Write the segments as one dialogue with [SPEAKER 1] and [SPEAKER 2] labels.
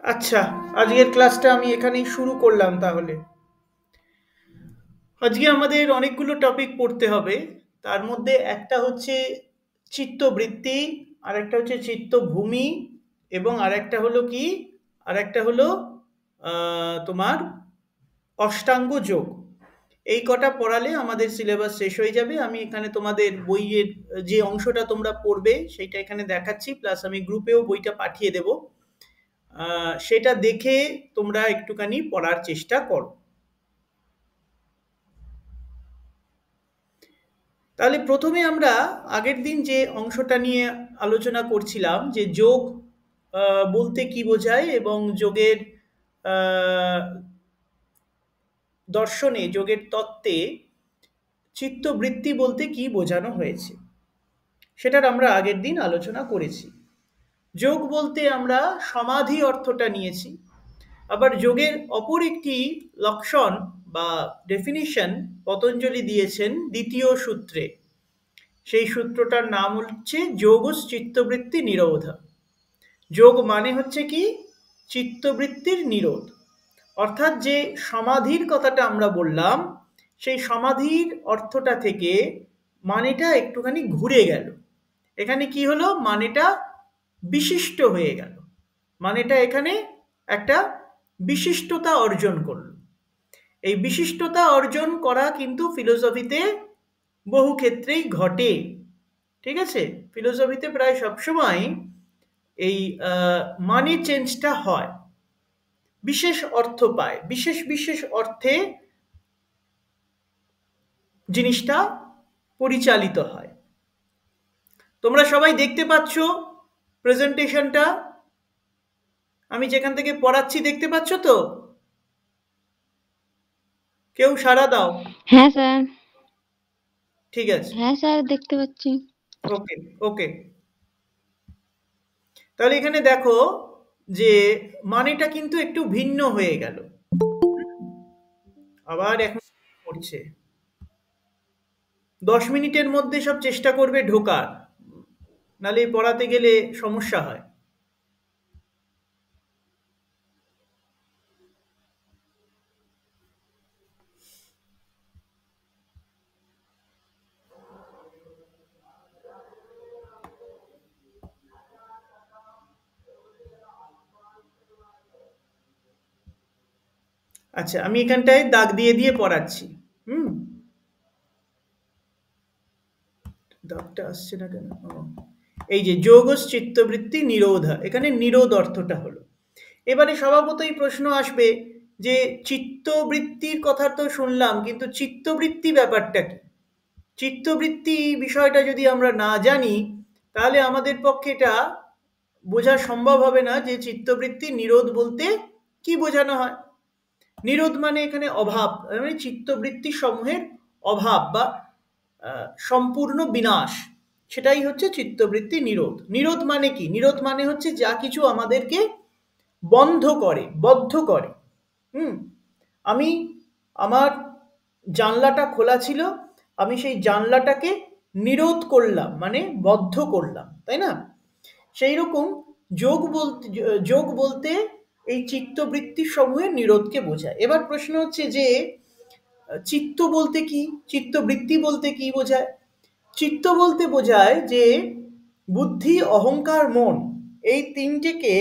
[SPEAKER 1] আচ্ছা, আজকের ক্লাসটা আমি এখানেই শুরু করলাম তাহলে। আজকে আমাদের অনেকগুলো টপিক পড়তে হবে। তার মধ্যে একটা হচ্ছে চিত্তবৃত্তি, আরেকটা হচ্ছে চিত্তভূমি, এবং আরেকটা হলো কি, আরেকটা হলো তোমার অষ্টাঙ্গ যোগ। এই কটা পড়ালে আমাদের সিলেবাস শেষ হয়ে যাবে। আমি এখানে তোমাদের বইয়ের যে অংশটা তোমরা পড়বে সেটা এখানে দেখাচ্ছি, প্লাস আমি গ্রুপেও বইটা পাঠিয়ে দেব। সেটা দেখে তোমরা একটুখানি পড়ার চেষ্টা করো। তাহলে প্রথমে আমরা আগের দিন যে অংশটা নিয়ে আলোচনা করছিলাম যে যোগ বলতে কি বোঝায়, এবং যোগের আহ, দর্শনে, যোগের তত্ত্বে চিত্তবৃত্তি বলতে কি বোঝানো হয়েছে, সেটার আমরা আগের দিন আলোচনা করেছি। যোগ বলতে আমরা সমাধি অর্থটা নিয়েছি। আবার যোগের অপর একটি লক্ষণ বা ডেফিনিশন পতঞ্জলি দিয়েছেন দ্বিতীয় সূত্রে। সেই সূত্রটার নাম হচ্ছে যোগস চিত্তবৃত্তি নিরোধা। যোগ মানে হচ্ছে কি, চিত্তবৃত্তির নিরোধ। অর্থাৎ যে সমাধির কথাটা আমরা বললাম, সেই সমাধির অর্থটা থেকে মানেটা একটুখানি ঘুরে গেল। এখানে কি হলো, মানেটা বিশিষ্ট হয়ে গেল। মানেটা এখানে একটা বিশিষ্টতা অর্জন করলো। এই বিশিষ্টতা অর্জন করা কিন্তু ফিলোসফিতে বহু ক্ষেত্রেই ঘটে। ঠিক আছে, ফিলোসফিতে প্রায় সবসময় এই মানি চেঞ্জটা হয়, বিশেষ অর্থ পায়, বিশেষ বিশেষ অর্থে জিনিসটা পরিচালিত হয়। তোমরা সবাই দেখতে পাচ্ছ প্রেজেন্টেশনটা? আমি যেখান থেকে পড়াচ্ছি দেখতে পাচ্ছ তো? কেউ সাড়া দাও।
[SPEAKER 2] হ্যাঁ স্যার।
[SPEAKER 1] ঠিক আছে,
[SPEAKER 2] হ্যাঁ স্যার, দেখতে পাচ্ছি।
[SPEAKER 1] ওকে ওকে। তাহলে এখানে দেখো যে মানেটা কিন্তু একটু ভিন্ন হয়ে গেল। আবার এখন পড়ছে, 10 মিনিটের মধ্যে সব চেষ্টা করবে ঢোকার, নালে পড়াতে গেলে সমস্যা হয়। আচ্ছা, আমি এখানটায় দাগ দিয়ে দিয়ে পড়াচ্ছি। হুম, দাগটা আসছে না কেন? এই যে যোগস চিত্তবৃত্তি নিরোধা, এখানে নিরোধ অর্থটা হলো। এবারে স্বভাবতই প্রশ্ন আসবে যে চিত্তবৃত্তির কথা তো শুনলাম, কিন্তু চিত্তবৃত্তি ব্যাপারটা কি? চিত্তবৃত্তি বিষয়টা যদি আমরা না জানি, তাহলে আমাদের পক্ষে এটা বোঝা সম্ভব হবে না যে চিত্তবৃত্তি নিরোধ বলতে কি বোঝানো হয়। নিরোধ মানে এখানে অভাব, মানে চিত্তবৃত্তি সমূহের অভাব বা সম্পূর্ণ বিনাশ, সেটাই হচ্ছে চিত্তবৃত্তি নিরোধ। নিরোধ মানে কি? নিরোধ মানে হচ্ছে যা কিছু আমাদেরকে বন্ধ করে, বদ্ধ করে। হুম, আমি, আমার জানলাটা খোলা ছিল, আমি সেই জানলাটাকে নিরোধ করলাম, মানে বদ্ধ করলাম, তাই না? সেই রকম যোগ বলতে এই চিত্তবৃত্তি সমূহের নিরোধকে বোঝায়। এবার প্রশ্ন হচ্ছে যে চিত্ত বলতে কি, চিত্তবৃত্তি বলতে কি বোঝায়? চিত্ত বলতে বোঝায় যে বুদ্ধি, অহংকার, মন, এই তিনটেকে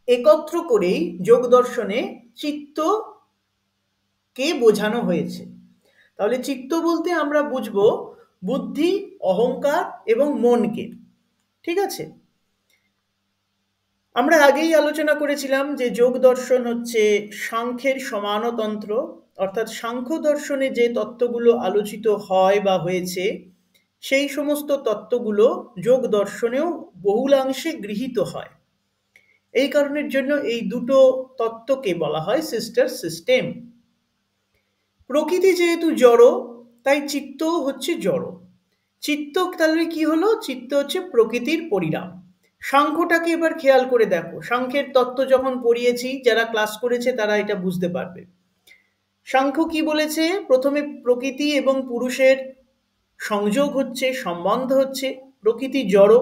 [SPEAKER 1] একত্র করেই যোগ দর্শনে চিত্তকে বোঝানো হয়েছে। তাহলে চিত্ত বলতে আমরা বুঝবো বুদ্ধি, অহংকার এবং মনকে। ঠিক আছে, আমরা আগেই আলোচনা করেছিলাম যে যোগ দর্শন হচ্ছে সাংখ্যের সমানতন্ত্র। অর্থাৎ সাংখ্য দর্শনে যে তত্ত্বগুলো আলোচিত হয় বা হয়েছে, সেই সমস্ত তত্ত্বগুলো যোগ দর্শনেও বহুলাংশে গৃহীত হয়। এই কারণের জন্য এই দুটো তত্ত্বকে বলা হয় সিস্টার সিস্টেম। প্রকৃতি যেহেতু জড়, তাই চিত্তও হচ্ছে জড়। চিত্ত তাহলে কি হলো? চিত্ত হচ্ছে প্রকৃতির পরিণাম। সাংখ্যটাকে এবার খেয়াল করে দেখো, সাংখ্যের তত্ত্ব যখন পড়িয়েছি, যারা ক্লাস করেছে তারা এটা বুঝতে পারবে। সাংখ্য কি বলেছে? প্রথমে প্রকৃতি এবং পুরুষের সংযোগ হচ্ছে, সম্বন্ধ হচ্ছে। প্রকৃতি জড়,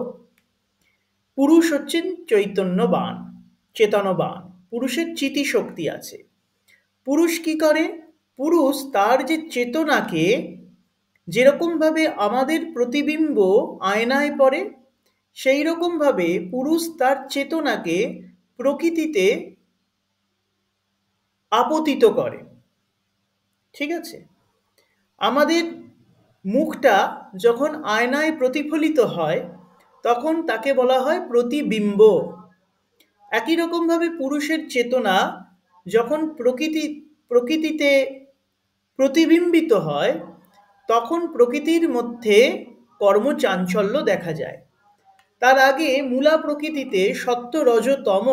[SPEAKER 1] পুরুষ হচ্ছেন চৈতন্যবান। চেতনবান, পুরুষের চিতি শক্তি আছে। পুরুষ কি করে? পুরুষ তার যে চেতনাকে, যেরকমভাবে আমাদের প্রতিবিম্ব আয়নায় পড়ে, সেই রকমভাবে পুরুষ তার চেতনাকে প্রকৃতিতে আপতিত করে। ঠিক আছে? আমাদের মুখটা যখন আয়নায় প্রতিফলিত হয় তখন তাকে বলা হয় প্রতিবিম্ব। একই রকমভাবে পুরুষের চেতনা যখন প্রকৃতিতে প্রতিবিম্বিত হয় তখন প্রকৃতির মধ্যে কর্মচাঞ্চল্য দেখা যায়। তার আগে মূলা প্রকৃতিতে সত্ত্ব রজ তম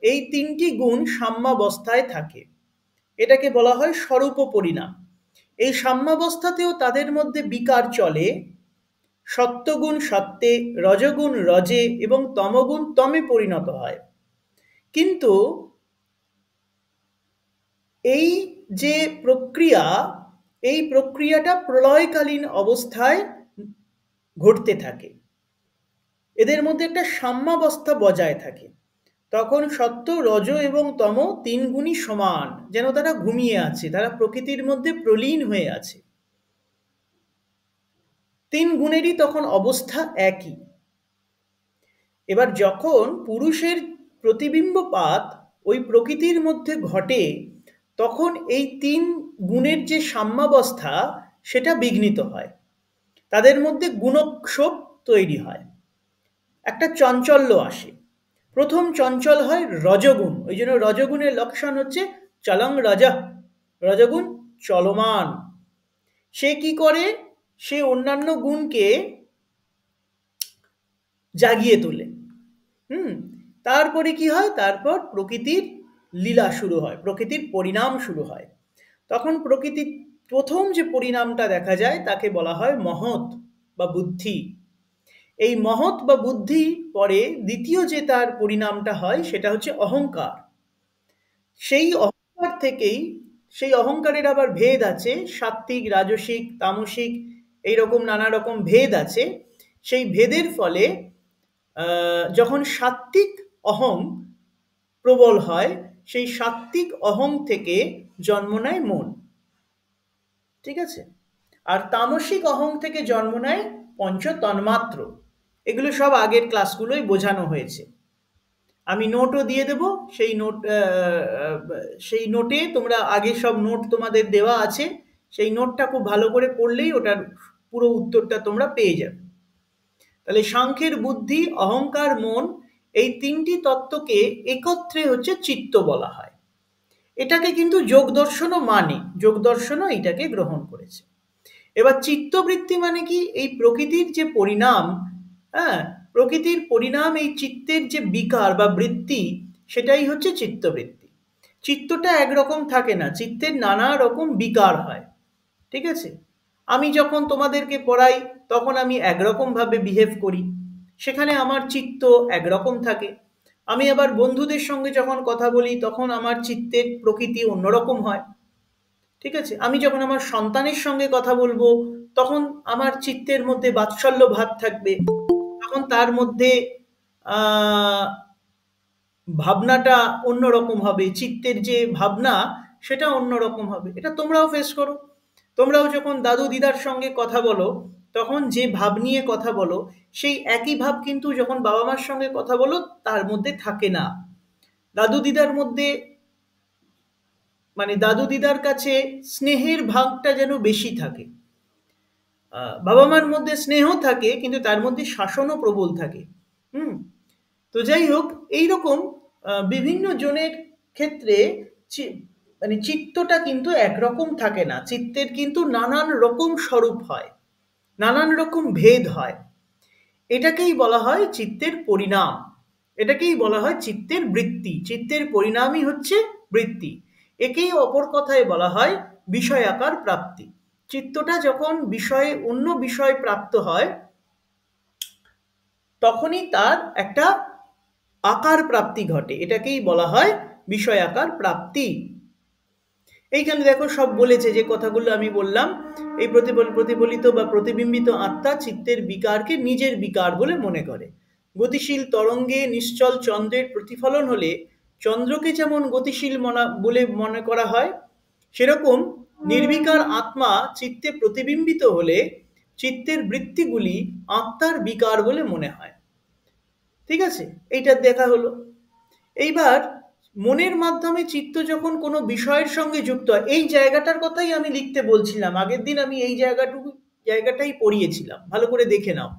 [SPEAKER 1] এই তিনটি গুণ সাম্যাবস্থায় থাকে। এটাকে বলা হয় স্বরূপ পরিণাম। এই সাম্যাবস্থাতেও তাদের মধ্যে বিকার চলে। সত্ত্বগুণ সত্ত্বে, রজগুণ রজে এবং তমগুণ তমে পরিণত হয়। কিন্তু এই যে প্রক্রিয়া, এই প্রক্রিয়াটা প্রলয়কালীন অবস্থায় ঘটতে থাকে। এদের মধ্যে একটা সাম্যাবস্থা বজায় থাকে। তখন সত্ত্ব, রজ এবং তম তিন গুণই সমান, যেন তারা ঘুমিয়ে আছে, তারা প্রকৃতির মধ্যে প্রলীন হয়ে আছে। তিন গুণেরই তখন অবস্থা একই। এবার যখন পুরুষের প্রতিবিম্বপাত ওই প্রকৃতির মধ্যে ঘটে তখন এই তিন গুণের যে সাম্যাবস্থা সেটা বিঘ্নিত হয়, তাদের মধ্যে গুণক্ষোভ তৈরি হয়, একটা চঞ্চল্য আসে। প্রথম চঞ্চল হয় রজগুণ। ওই জন্য রজগুণের লক্ষণ হচ্ছে চলং রজ, রজগুণ চলমান। সে কি করে? সে অন্যান্য গুণকে জাগিয়ে তোলে। তারপরে কি হয়? তারপর প্রকৃতির লীলা শুরু হয়, প্রকৃতির পরিণাম শুরু হয়। তখন প্রকৃতির প্রথম যে পরিণামটা দেখা যায় তাকে বলা হয় মহৎ বা বুদ্ধি। এই মহৎ বা বুদ্ধি পরে দ্বিতীয় যে তার পরিণামটা হয় সেটা হচ্ছে অহংকার। সেই অহংকার থেকেই, সেই অহংকারের আবার ভেদ আছে, সাত্ত্বিক, রাজসিক, তামসিক, এইরকম নানা রকম ভেদ আছে। সেই ভেদের ফলে যখন সাত্ত্বিক অহং প্রবল হয়, সেই সাত্ত্বিক অহং থেকে জন্ম নেয় মন। ঠিক আছে? আর তামসিক অহং থেকে জন্ম নেয় পঞ্চ তন্মাত্র। এগুলো সব আগের ক্লাসগুলোই বোঝানো হয়েছে। আমি নোটও দিয়ে দেব, সেই নোটে তোমরা আগে সব নোট তোমাদের দেওয়া আছে, সেই নোটটা খুব ভালো করে পড়লেই ওটার পুরো উত্তরটা তোমরা পেয়ে যাবে। তাহলে সাংখ্যের বুদ্ধি, অহংকার, মন, এই তিনটি তত্ত্বকে একত্রে হচ্ছে চিত্ত বলা হয়। এটাকে কিন্তু যোগ দর্শনও মানে, যোগ দর্শনও এটাকে গ্রহণ করেছে। এবার চিত্তবৃত্তি মানে কি? এই প্রকৃতির যে পরিণাম, হ্যাঁ, প্রকৃতির পরিণাম, এই চিত্তের যে বিকার বা বৃত্তি, সেটাই হচ্ছে চিত্তবৃত্তি। চিত্তটা একরকম থাকে না, চিত্তের নানা রকম বিকার হয়। ঠিক আছে? আমি যখন তোমাদেরকে পড়াই তখন আমি একরকমভাবে বিহেভ করি, সেখানে আমার চিত্ত একরকম থাকে। আমি আবার বন্ধুদের সঙ্গে যখন কথা বলি তখন আমার চিত্তের প্রকৃতি অন্যরকম হয়। ঠিক আছে? আমি যখন আমার সন্তানের সঙ্গে কথা বলবো তখন আমার চিত্তের মধ্যে বাৎসল্য ভাব থাকবে, তখন তার মধ্যে ভাবনাটা অন্যরকম হবে, চিত্তের যে ভাবনা সেটা অন্যরকম হবে। এটা তোমরাও ফেস করো। তোমরাও যখন দাদু দিদার সঙ্গে কথা বলো তখন যে ভাব নিয়ে কথা বলো, সেই একই ভাব কিন্তু যখন বাবা মার সঙ্গে কথা বলো তার মধ্যে থাকে না। দাদু দিদার মধ্যে, মানে দাদু দিদার কাছে স্নেহের ভাগটা যেন বেশি থাকে। বাবা মার মধ্যে স্নেহ থাকে কিন্তু তার মধ্যে শাসনও প্রবল থাকে। তো যাই হোক, এইরকম বিভিন্ন জনের ক্ষেত্রে মানে চিত্তটা কিন্তু একরকম থাকে না। চিত্তের কিন্তু নানান রকম স্বরূপ হয়, নানান রকম ভেদ হয়। এটাকেই বলা হয় চিত্তের পরিণাম, এটাকেই বলা হয় চিত্তের বৃত্তি। চিত্তের পরিণামই হচ্ছে বৃত্তি। একেই অপর কথায় বলা হয় বিষয়াকার প্রাপ্তি। চিত্তটা যখন বিষয়ে, অন্য বিষয় প্রাপ্ত হয় তখনই তার একটা আকার প্রাপ্তি ঘটে, এটাকেই বলা হয় বিষয়াকার প্রাপ্তি। এইখানে দেখো সব বলেছে যে কথাগুলো আমি বললাম। এই প্রতিফলিত বা প্রতিবিম্বিত আত্মা চিত্তের বিকারকে নিজের বিকার বলে মনে করে। গতিশীল তরঙ্গে নিশ্চল চন্দ্রের প্রতিফলন হলে চন্দ্রকে যেমন গতিশীল বলে মনে করা হয়, সেরকম নির্বিকার আত্মা চিত্তে প্রতিবিম্বিত হলে চিত্তের বৃত্তিগুলি আত্মার বিকার বলে মনে হয়। ঠিক আছে, এইটা দেখা হলো। এইবার মনের মাধ্যমে চিত্ত যখন কোনো বিষয়ের সঙ্গে যুক্ত হয়, এই জায়গাটার কথাই আমি লিখতে বলছিলাম, আগের দিন আমি এই জায়গাটাই পড়িয়েছিলাম, ভালো করে দেখে নাও।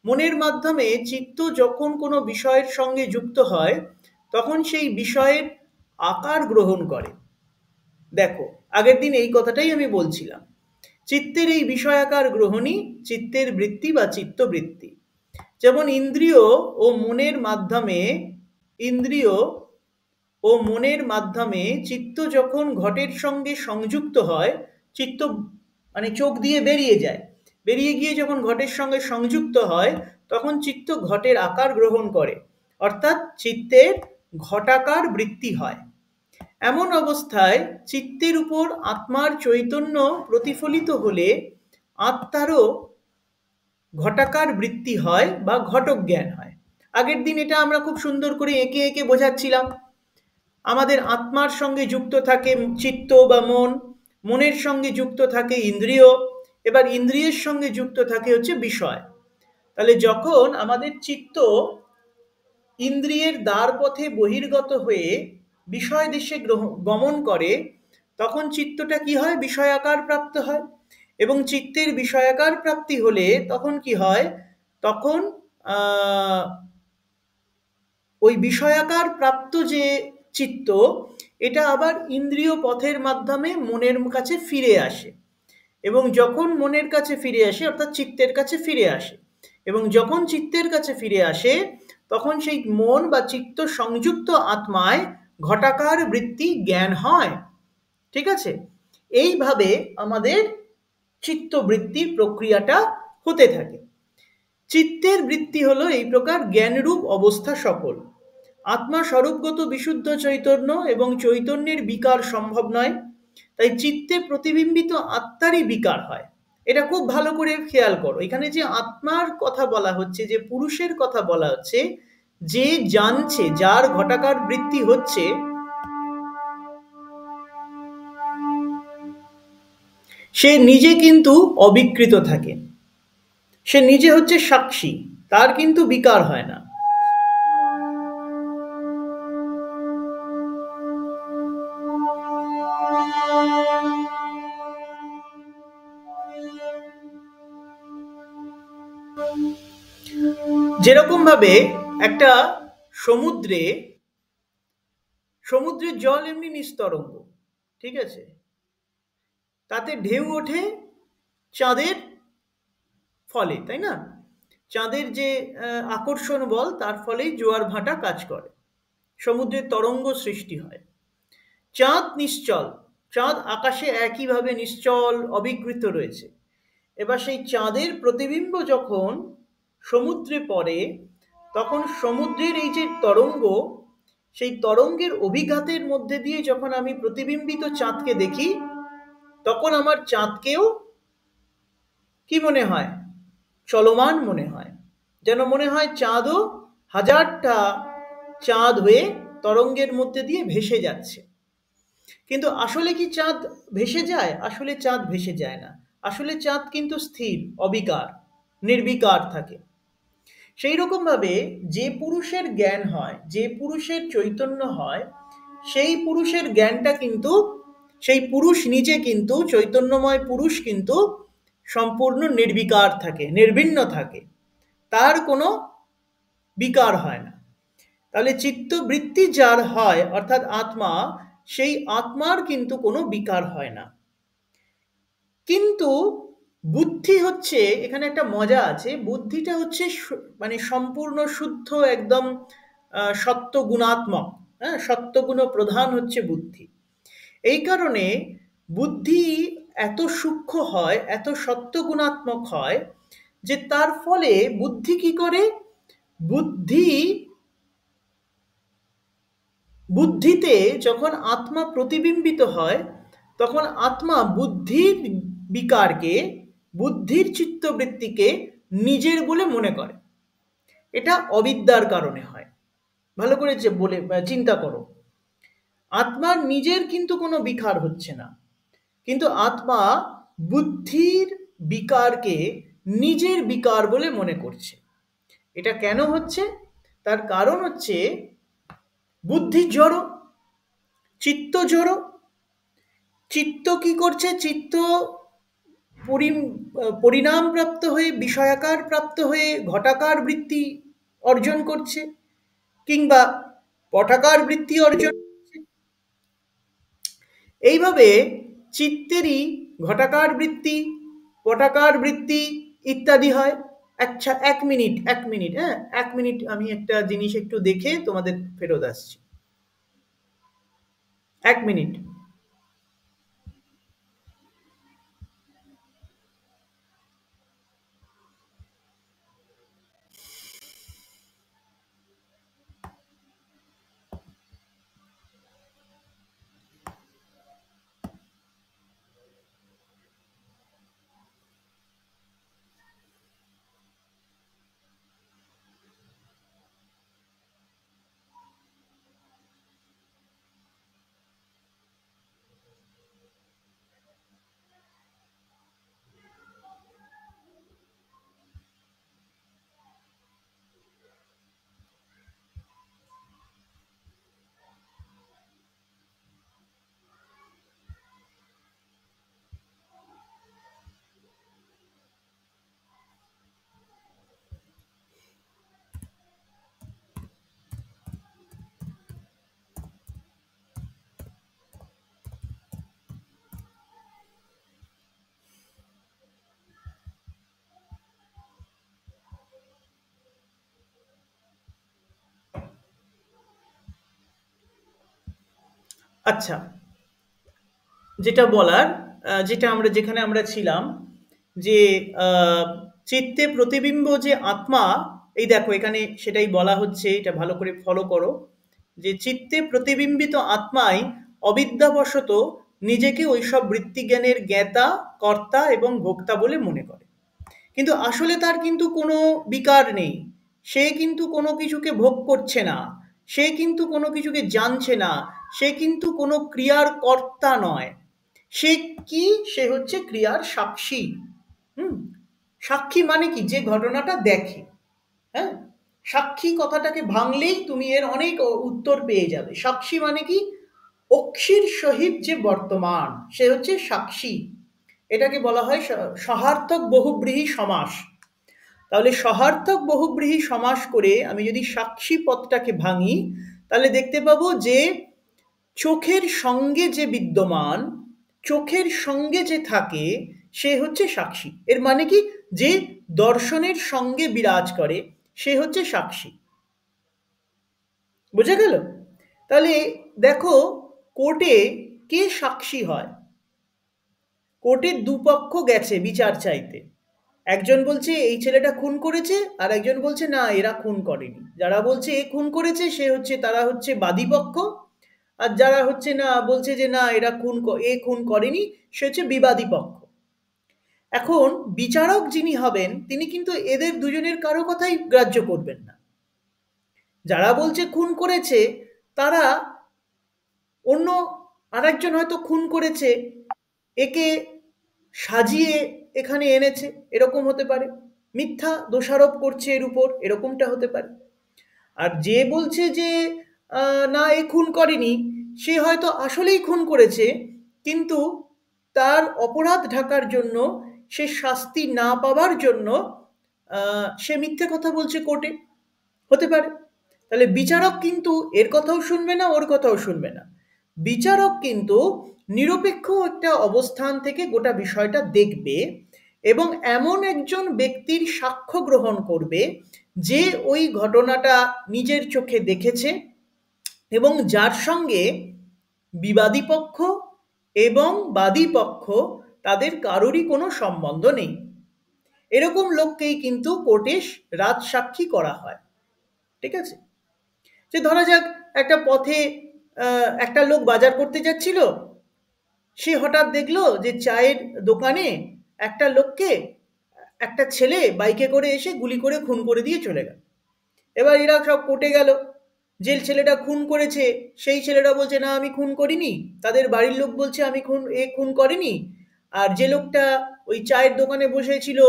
[SPEAKER 1] মনের মাধ্যমে চিত্ত যখন কোনো বিষয়ের সঙ্গে যুক্ত হয় তখন সেই বিষয়ের আকার গ্রহণ করে। দেখো, আগের দিন এই কথাটাই আমি বলছিলাম। চিত্তের এই বিষয়াকার গ্রহণই চিত্তের বৃত্তি বা চিত্তবৃত্তি। যেমন ইন্দ্রিয় ও মনের মাধ্যমে চিত্ত যখন ঘটের সঙ্গে সংযুক্ত হয়, চিত্ত মানে চোখ দিয়ে বেরিয়ে যায়, বেরিয়ে গিয়ে যখন ঘটের সঙ্গে সংযুক্ত হয় তখন চিত্ত ঘটের আকার গ্রহণ করে, অর্থাৎ চিত্তের ঘটাকার বৃত্তি হয়। এমন অবস্থায় চিত্তের উপর আত্মার চৈতন্য প্রতিফলিত হলে আত্মারও ঘটাকার বৃত্তি হয় বা ঘটক জ্ঞান হয়। আগের দিন এটা আমরা খুব সুন্দর করে এঁকে এঁকে বোঝাচ্ছিলাম। আমাদের আত্মার সঙ্গে যুক্ত থাকে চিত্ত বা মন, মনের সঙ্গে যুক্ত থাকে ইন্দ্রিয়, এবার ইন্দ্রিয়ের সঙ্গে যুক্ত থাকে হচ্ছে বিষয়। তাহলে যখন আমাদের চিত্ত ইন্দ্রিয়ের দ্বার পথে বহির্গত হয়ে বিষয় দেশে গমন করে তখন চিত্তটা কি হয়? বিষয়াকার প্রাপ্ত হয়। এবং চিত্তের বিষয়াকার প্রাপ্তি হলে তখন কি হয়? তখন ওই বিষয়াকার প্রাপ্ত যে চিত্ত, এটা আবার ইন্দ্রিয় পথের মাধ্যমে মনের কাছে ফিরে আসে। এবং যখন মনের কাছে ফিরে আসে অর্থাৎ চিত্তের কাছে ফিরে আসে, এবং যখন চিত্তের কাছে ফিরে আসে তখন সেই মন বা চিত্ত সংযুক্ত আত্মায় ঘটাকার বৃত্তি জ্ঞান হয়। ঠিক আছে, এইভাবে আমাদের চিত্তবৃত্তির প্রক্রিয়াটা হতে থাকে। চিত্তের বৃত্তি হলো এই প্রকার জ্ঞানরূপ অবস্থা সকল। আত্মা স্বরূপগত বিশুদ্ধ চৈতন্য এবং চৈতন্যের বিকার সম্ভব নয়, তাই চিত্তে প্রতিবিম্বিত আত্মারই বিকার হয়। এটা খুব ভালো করে খেয়াল করো, এখানে যে আত্মার কথা বলা হচ্ছে, যে পুরুষের কথা বলা হচ্ছে, যে জানছে, যার ঘটাকার বৃত্তি হচ্ছে, সে নিজে কিন্তু অবিকৃত থাকে, সে নিজে হচ্ছে সাক্ষী, তার কিন্তু বিকার হয় না। যেরকম ভাবে একটা সমুদ্রের জল এমনি নিস্তরঙ্গ, ঠিক আছে, তাতে ঢেউ ওঠে চাঁদের ফলে, তাই না? চাঁদের যে আকর্ষণ বল, তার ফলেই জোয়ার ভাটা কাজ করে, সমুদ্রের তরঙ্গ সৃষ্টি হয়। চাঁদ নিশ্চল, চাঁদ আকাশে একইভাবে নিশ্চল অবিকৃত রয়েছে। এবার সেই চাঁদের প্রতিবিম্ব যখন সমুদ্রে পড়ে তখন সমুদ্রের এই যে তরঙ্গ, সেই তরঙ্গের অভিঘাতের মধ্যে দিয়ে যখন আমি প্রতিবিম্বিত চাঁদকে দেখি তখন আমার চাঁদকেও কি মনে হয়? চলমান মনে হয়, যেন মনে হয় চাঁদও হাজারটা চাঁদ হয়ে তরঙ্গের মধ্যে দিয়ে ভেসে যাচ্ছে। কিন্তু আসলে কি চাঁদ ভেসে যায়? আসলে চাঁদ ভেসে যায় না, আসলে চাঁদ কিন্তু স্থির, অবিকার, নির্বিকার থাকে। সেই রকম ভাবে যে পুরুষের জ্ঞান হয়, যে পুরুষের চৈতন্য হয়, সেই পুরুষের জ্ঞানটা কিন্তু, সেই পুরুষ নিজে কিন্তু, চৈতন্যময় পুরুষ কিন্তু সম্পূর্ণ নির্বিকার থাকে, নির্বিণ্ণ থাকে, তার কোনো বিকার হয় না। তাহলে চিত্তবৃত্তি যার হয় অর্থাৎ আত্মা, সেই আত্মার কিন্তু কোনো বিকার হয় না। কিন্তু বুদ্ধি হচ্ছে, এখানে একটা মজা আছে, বুদ্ধিটা হচ্ছে মানে সম্পূর্ণ শুদ্ধ, একদম সত্য গুণাত্মক, হ্যাঁ, সত্যগুণ প্রধান হচ্ছে বুদ্ধি। এই কারণে বুদ্ধি এত সূক্ষ্ম হয়, এত সত্যগুণাত্মক হয় যে তার ফলে বুদ্ধি কি করে? বুদ্ধিতে যখন আত্মা প্রতিবিম্বিত হয় তখন আত্মা বুদ্ধির বিকারকে, বুদ্ধির চিত্তবৃত্তিকে নিজের বলে মনে করে। এটা অবিদ্যার কারণে হয়। ভালো করে বলে চিন্তা করো, আত্মার নিজের কিন্তু কোনো বিকার হচ্ছে না, কিন্তু আত্মা বুদ্ধির বিকারকে নিজের বিকার বলে মনে করছে। এটা কেন হচ্ছে? তার কারণ হচ্ছে বুদ্ধি জড়ো, চিত্ত জড়ো। চিত্ত কি করছে? চিত্ত পরিণাম প্রাপ্ত হয়ে, বিষয়াকার প্রাপ্ত হয়ে ঘটাকার বৃত্তি অর্জন করছে, কিংবা পটাকার বৃত্তি অর্জন করছে। এইভাবে চিত্তেরই ঘটাকার বৃত্তি, পটাকার বৃত্তি ইত্যাদি হয়। আচ্ছা, 1 মিনিট, 1 মিনিট, হ্যাঁ, 1 মিনিট, আমি একটা জিনিস একটু দেখে তোমাদের ফেরত আসছি। 1 মিনিট। আচ্ছা, যেটা বলার, যেটা আমরা যেখানে আমরা ছিলাম, যে আহ, চিত্তে প্রতিবিম্ব যে আত্মা, এই দেখো এখানে সেটাই বলা হচ্ছে, এটা ভালো করে ফলো করো, যে চিত্তে প্রতিবিম্বিত আত্মাই অবিদ্যাবশত নিজেকে ওইসব বৃত্তিজ্ঞানের জ্ঞাতা, কর্তা এবং ভোক্তা বলে মনে করে। কিন্তু আসলে তার কিন্তু কোনো বিকার নেই, সে কিন্তু কোনো কিছুকে ভোগ করছে না, সে কিন্তু কোনো কিছুকে জানছে না, সে কিন্তু কোনো ক্রিয়ার কর্তা নয়। সে কি? সে হচ্ছে ক্রিয়ার সাক্ষী। হুম। সাক্ষী মানে কি? যে ঘটনাটা দেখে। হ্যাঁ, সাক্ষী কথাটাকে ভাঙলেই তুমি এর অনেক উত্তর পেয়ে যাবে। সাক্ষী মানে কি? অক্ষির সহিত যে বর্তমান, সে হচ্ছে সাক্ষী। এটাকে বলা হয় সহার্থক বহুব্রীহি সমাস। তাহলে সহার্থক বহুব্রীহি সমাস করে আমি যদি সাক্ষী পদটাকে ভাঙি, তাহলে দেখতে পাবো যে চোখের সঙ্গে যে বিদ্যমান, চোখের সঙ্গে যে থাকে, সে হচ্ছে সাক্ষী। এর মানে কি? যে দর্শনের সঙ্গে বিরাজ করে, সে হচ্ছে সাক্ষী। বোঝা গেল? তাহলে দেখো, কোর্টে কে সাক্ষী হয়? কোর্টের দুপক্ষ গেছে বিচার চাইতে। একজন বলছে এই ছেলেটা খুন করেছে, আর একজন বলছে না, এরা খুন করেনি। যারা বলছে এ খুন করেছে, সে হচ্ছে, তারা হচ্ছে বাদী পক্ষ। আর যারা হচ্ছে না, বলছে যে না, এরা এ খুন করেনি, সে হচ্ছে বিবাদী পক্ষ। এখন বিচারক যিনি হবেন, তিনি কিন্তু এদের দুজনের কারো কথাই গ্রাহ্য করবেন না। যারা বলছে খুন করেছে, তারা অন্য আরেকজন হয়তো খুন করেছে, একে সাজিয়ে এখানে এনেছে, এরকম হতে পারে। মিথ্যা দোষারোপ করছে এর উপর, এরকমটা হতে পারে। আর যে বলছে যে না, এ খুন করেনি, সে হয়তো আসলেই খুন করেছে, কিন্তু তার অপরাধ ঢাকার জন্য, সে শাস্তি না পাওয়ার জন্য সে মিথ্যে কথা বলছে কোর্টে। হতে পারে। তাহলে বিচারক কিন্তু এর কথাও শুনবে না, ওর কথাও শুনবে না। বিচারক কিন্তু নিরপেক্ষ একটা অবস্থান থেকে গোটা বিষয়টা দেখবে, এবং এমন একজন ব্যক্তির সাক্ষ্য গ্রহণ করবে যে ওই ঘটনাটা নিজের চোখে দেখেছে, এবং যার সঙ্গে বিবাদী পক্ষ এবং বাদী পক্ষ, তাদের কারোরই কোনো সম্বন্ধ নেই। এরকম লোককেই কিন্তু কোর্টে রাজসাক্ষী করা হয়। ঠিক আছে? যে ধরা যাক, একটা পথে একটা লোক বাজার করতে যাচ্ছিল, সে হঠাৎ দেখলো যে চায়ের দোকানে একটা লোককে একটা ছেলে বাইকে করে এসে গুলি করে খুন করে দিয়ে চলে গেল। এবার এরা সব কোর্টে গেল, যে ছেলেটা খুন করেছে সেই ছেলেটা বলছে না আমি খুন করিনি, তাদের বাড়ির লোক বলছে আমি খুন করেনি, আর যে লোকটা ওই চায়ের দোকানে বসেছিল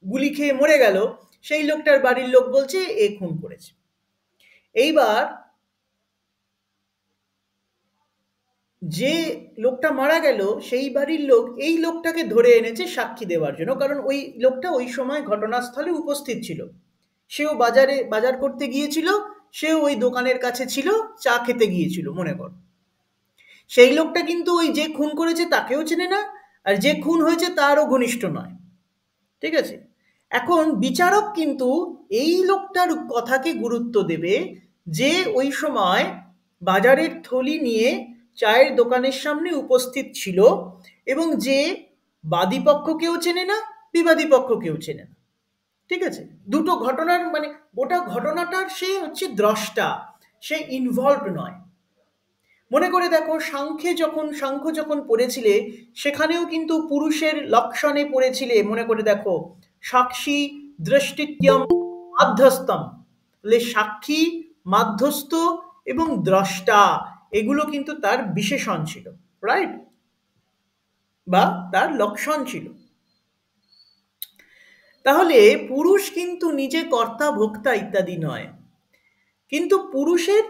[SPEAKER 1] গুলি খেয়ে মরে গেল সেই লোকটার বাড়ির লোক বলছে এ খুন করেছে। এইবার যে লোকটা মারা গেল সেই বাড়ির লোক এই লোকটাকে ধরে এনেছে সাক্ষী দেওয়ার জন্য, কারণ ওই লোকটা ওই সময় ঘটনাস্থলে উপস্থিত ছিল, সেও বাজার করতে গিয়েছিল, সেও ওই দোকানের কাছে ছিল, চা খেতে গিয়েছিল মনে কর। সেই লোকটা কিন্তু ওই যে খুন করেছে তাকেও চেনে না, আর যে খুন হয়েছে তারও ঘনিষ্ঠ নয়, ঠিক আছে। এখন বিচারক কিন্তু এই লোকটার কথাকে গুরুত্ব দেবে, যে ওই সময় বাজারের থলি নিয়ে চায়ের দোকানের সামনে উপস্থিত ছিল, এবং যে বাদী পক্ষকেও চেনে না, বিবাদী পক্ষকেও চেনে না, ঠিক আছে। দুটো ঘটনার মানে গোটা ঘটনাটার সে হচ্ছে দ্রষ্টা, সে ইনভলভড নয়। মনে করে দেখো সাংখ্য যখন পড়েছিলে সেখানেও কিন্তু পুরুষের লক্ষণে পড়েছিলে, মনে করে দেখো সাক্ষী দৃষ্টিত্যম মাধ্যস্থম, সাক্ষী, মাধ্যস্থ এবং দ্রষ্টা এগুলো কিন্তু তার বিশেষণ ছিল, রাইট, বা তার লক্ষণ ছিল। তাহলে পুরুষ কিন্তু নিজে কর্তা ভোক্তা ইত্যাদি নয়, কিন্তু পুরুষের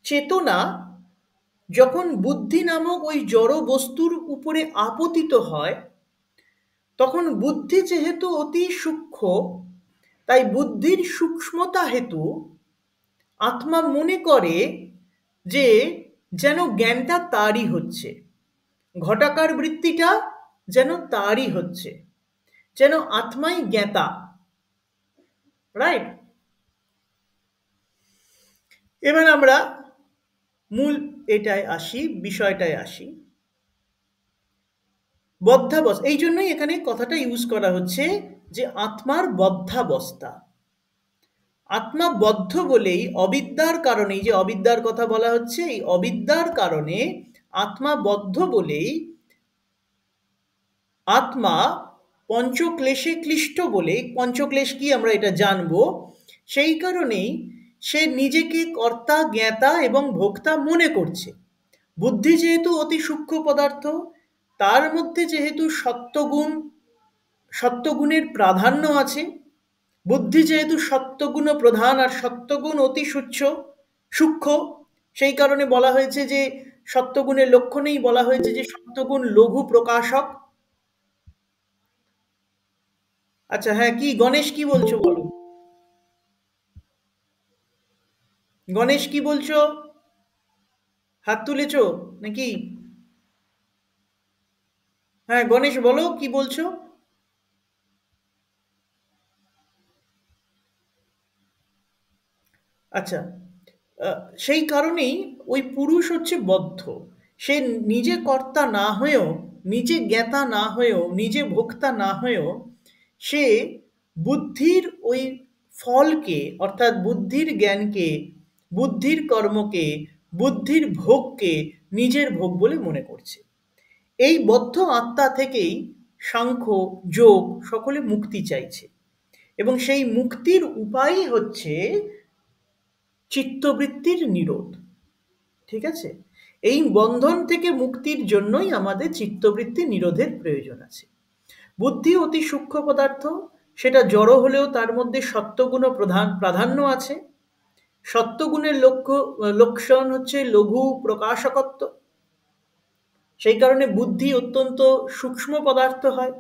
[SPEAKER 1] চেতনা যখন বুদ্ধি নামক ওই জড় বস্তুর উপরে আপতিত হয়, তখন বুদ্ধি যেহেতু অতি সূক্ষ্ম, তাই বুদ্ধির সূক্ষ্মতা হেতু আত্মা মনে করে যে যেন জ্ঞানটা তারই হচ্ছে, ঘটাকার বৃত্তিটা যেন তারই হচ্ছে, যেন আত্মাই জ্ঞাতা, রাইট। এবার আমরা মূল এটায় আসি, বিষয়টায় আসি। বদ্ধাবস্থা, এই জন্যই এখানে কথাটা ইউজ করা হচ্ছে যে আত্মার বদ্ধাবস্থা। আত্মা বদ্ধ বলেই অবিদ্যার কারণে, যে অবিদ্যার কথা বলা হচ্ছে, এই অবিদ্যার কারণে আত্মা বদ্ধ বলেই আত্মা পঞ্চক্লেশে ক্লিষ্ট বলে, পঞ্চক্লেশ কি আমরা এটা জানবো, সেই কারণেই সে নিজেকে কর্তা জ্ঞাতা এবং ভোক্তা মনে করছে। বুদ্ধি যেহেতু অতি সূক্ষ্ম পদার্থ, তার মধ্যে যেহেতু সত্যগুণের প্রাধান্য আছে, বুদ্ধি যেহেতু সত্যগুণ প্রধান আর সত্যগুণ অতি সূক্ষ্ম, সেই কারণে বলা হয়েছে যে সত্যগুণের লক্ষণেই বলা হয়েছে যে সত্যগুণ লঘু প্রকাশক। আচ্ছা হ্যাঁ, কি গণেশ কি বলছো বলো, গণেশ কি বলছো, হাত তুলেছো নাকি? হ্যাঁ গণেশ বলো কি বলছো। আচ্ছা, সেই কারণেই ওই পুরুষ হচ্ছে বদ্ধ, সে নিজে কর্তা না হয়েও, নিজে জ্ঞাতা না হয়েও, নিজে ভোক্তা না হয়েও সে বুদ্ধির ওই ফলকে, অর্থাৎ বুদ্ধির জ্ঞানকে, বুদ্ধির কর্মকে, বুদ্ধির ভোগকে নিজের ভোগ বলে মনে করছে। এই বদ্ধ আত্মা থেকেই সাংখ্য যোগ সকলে মুক্তি চাইছে, এবং সেই মুক্তির উপায়ই হচ্ছে চিত্তবৃত্তির নিরোধ, ঠিক আছে। এই বন্ধন থেকে মুক্তির জন্যই আমাদের চিত্তবৃত্তি নিরোধের প্রয়োজন আছে। বুদ্ধি অতি সূক্ষ্ম পদার্থ, সেটা জড় হলেও তার মধ্যে সত্যগুণ প্রাধান্য আছে। সত্যগুণের লক্ষণ হচ্ছে লঘু প্রকাশকত্ব, সেই কারণে বুদ্ধি অত্যন্ত সূক্ষ্ম পদার্থ হয়,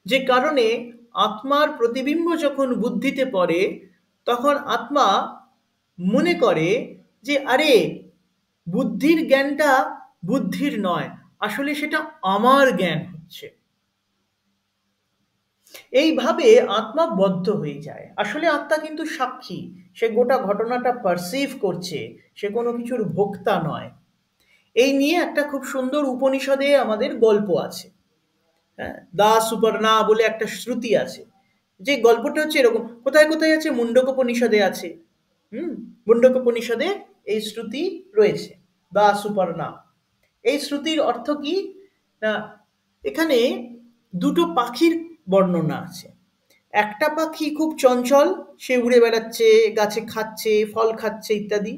[SPEAKER 1] যে কারণে আত্মার প্রতিবিম্ব যখন বুদ্ধিতে পড়ে তখন আত্মা মনে করে যে আরে বুদ্ধির জ্ঞানটা বুদ্ধির নয়, আসলে সেটা আমার জ্ঞান হচ্ছে। এইভাবে আত্মা বদ্ধ হয়ে যায়। আসলে আত্মা কিন্তু সাক্ষী, সে গোটা ঘটনাটা পারসিভ করছে, সে কোনো কিছুর ভোক্তা নয়। এই নিয়ে একটা খুব সুন্দর উপনিষদে আমাদের গল্প আছে, হ্যাঁ, দা সুপর্ণা বলে একটা শ্রুতি আছে, যে গল্পটা হচ্ছে এরকম, কোথায় কোথায় আছে, মুন্ডকোপনিষদে আছে। মুন্ডকোপনিষদে এই শ্রুতি রয়েছে, দা সুপর্ণা। এই শ্রুতির অর্থ কি না, এখানে দুটো পাখির বর্ণনা আছে। একটা পাখি খুব চঞ্চল, সে উড়ে বেড়াচ্ছে, গাছে খাচ্ছে, ফল খাচ্ছে ইত্যাদি।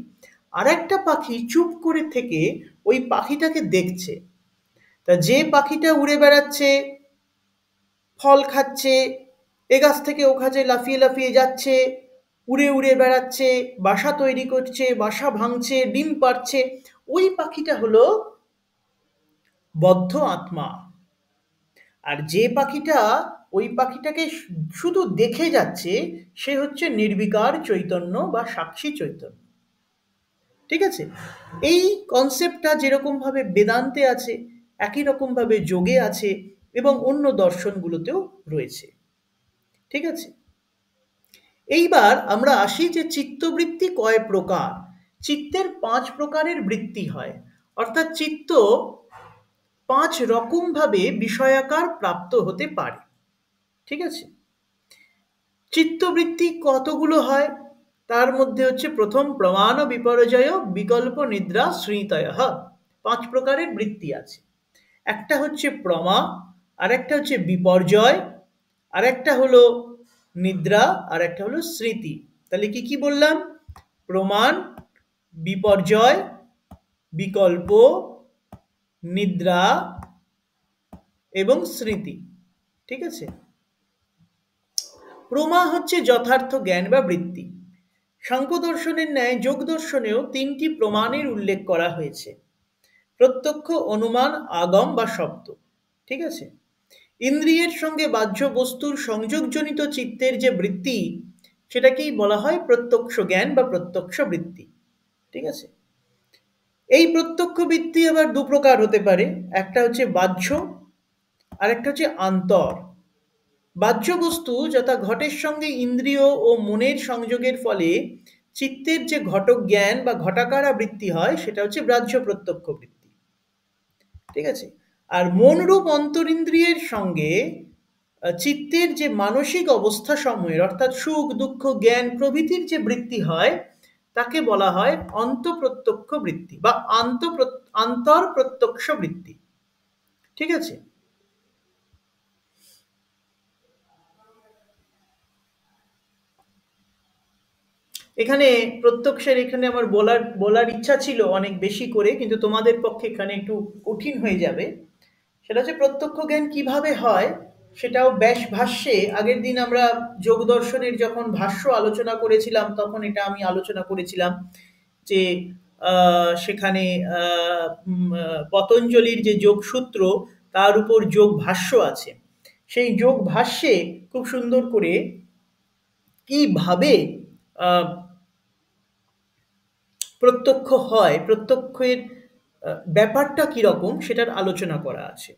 [SPEAKER 1] আর একটা পাখি চুপ করে থেকে ওই পাখিটাকে দেখছে। তা যে পাখিটা উড়ে বেড়াচ্ছে, ফল খাচ্ছে, এ গাছ থেকে ও গাছে লাফিয়ে লাফিয়ে যাচ্ছে, উড়ে উড়ে বেড়াচ্ছে, বাসা তৈরি করছে, বাসা ভাঙছে, ডিম পাড়ছে, ওই পাখিটা হলো বদ্ধ আত্মা। আর যে পাখিটা ওই পাখিটাকে শুধু দেখে যাচ্ছে, সে হচ্ছে নির্বিকার চৈতন্য বা সাক্ষী চৈতন্য। ঠিক আছে? এই কনসেপ্টটা যেরকম ভাবে বেদান্তে আছে, একই রকম ভাবে যোগে আছে এবং অন্য দর্শনগুলোতেও রয়েছে। ঠিক আছে? এইবার আমরা আসি যে চিত্তবৃত্তি কয় প্রকার। চিত্তের 5 প্রকারের বৃত্তি হয়, অর্থাৎ চিত্ত 5 রকম ভাবে বিষয়াকার প্রাপ্ত হতে পারে। ঠিক আছে? চিত্তবৃত্তি কতগুলো হয়? তার মধ্যে হচ্ছে প্রথম প্রমাণ বিপর্যয় বিকল্প নিদ্রা শ্রীতয়, 5 প্রকারের বৃত্তি আছে। একটা হচ্ছে প্রমা, আর একটা হচ্ছে বিপর্যয়, আর একটা হলো নিদ্রা, আর একটা হলো স্মৃতি। তাহলে কি কি বললাম? প্রমাণ, বিপর্যয়, বিকল্প, নিদ্রা এবং স্মৃতি। ঠিক আছে? প্রমা হচ্ছে যথার্থ জ্ঞান বা বৃত্তি। সাংখ্য দর্শনের ন্যায় যোগ দর্শনেও 3টি প্রমাণের উল্লেখ করা হয়েছে: প্রত্যক্ষ, অনুমান, আগম বা শব্দ। ঠিক আছে? ইন্দ্রিয়ের সঙ্গে বাহ্য বস্তুর সংযোগজনিত চিত্তের যে বৃত্তি, সেটাকেই বলা হয় প্রত্যক্ষ জ্ঞান বা প্রত্যক্ষ বৃত্তি। ঠিক আছে? এই প্রত্যক্ষ বৃত্তি আবার 2 প্রকার হতে পারে। একটা হচ্ছে বাহ্য, আর একটা হচ্ছে আন্তর। বাহ্য বস্তু যথা ঘটের সঙ্গে ইন্দ্রিয় ও মনের সংযোগের ফলে চিত্তের যে ঘটক জ্ঞান বা ঘটাকারা বৃত্তি হয়, সেটা হচ্ছে বাহ্য প্রত্যক্ষ বৃত্তি। ঠিক আছে? আর মনরূপ অন্তরিন্দ্রিয়ের সঙ্গে চিত্তের যে মানসিক অবস্থা সমূহের, অর্থাৎ সুখ দুঃখ জ্ঞান প্রভৃতির যে বৃত্তি হয়, তাকে বলা হয় অন্তঃপ্রত্যক্ষ বৃত্তি বা আন্তর প্রত্যক্ষ বৃত্তি। ঠিক আছে? এখানে প্রত্যক্ষের এখানে আমার বলার ইচ্ছা ছিল অনেক বেশি করে, কিন্তু তোমাদের পক্ষে এখানে একটু কঠিন হয়ে যাবে। সেটা হচ্ছে প্রত্যক্ষ জ্ঞান কিভাবে হয়, সেটাও ব্যাস ভাষ্যে আগের দিন আমরা যোগ দর্শনের যখন ভাষ্য আলোচনা করেছিলাম, তখন এটা আমি আলোচনা করেছিলাম যে সেখানে পতঞ্জলির যে যোগসূত্র, তার উপর যোগ ভাষ্য আছে। সেই যোগ ভাষ্যে খুব সুন্দর করে কিভাবে আহ, প্রত্যক্ষ হয়, প্রত্যক্ষের ব্যাপারটা কিরকম, সেটার আলোচনা করা আছে।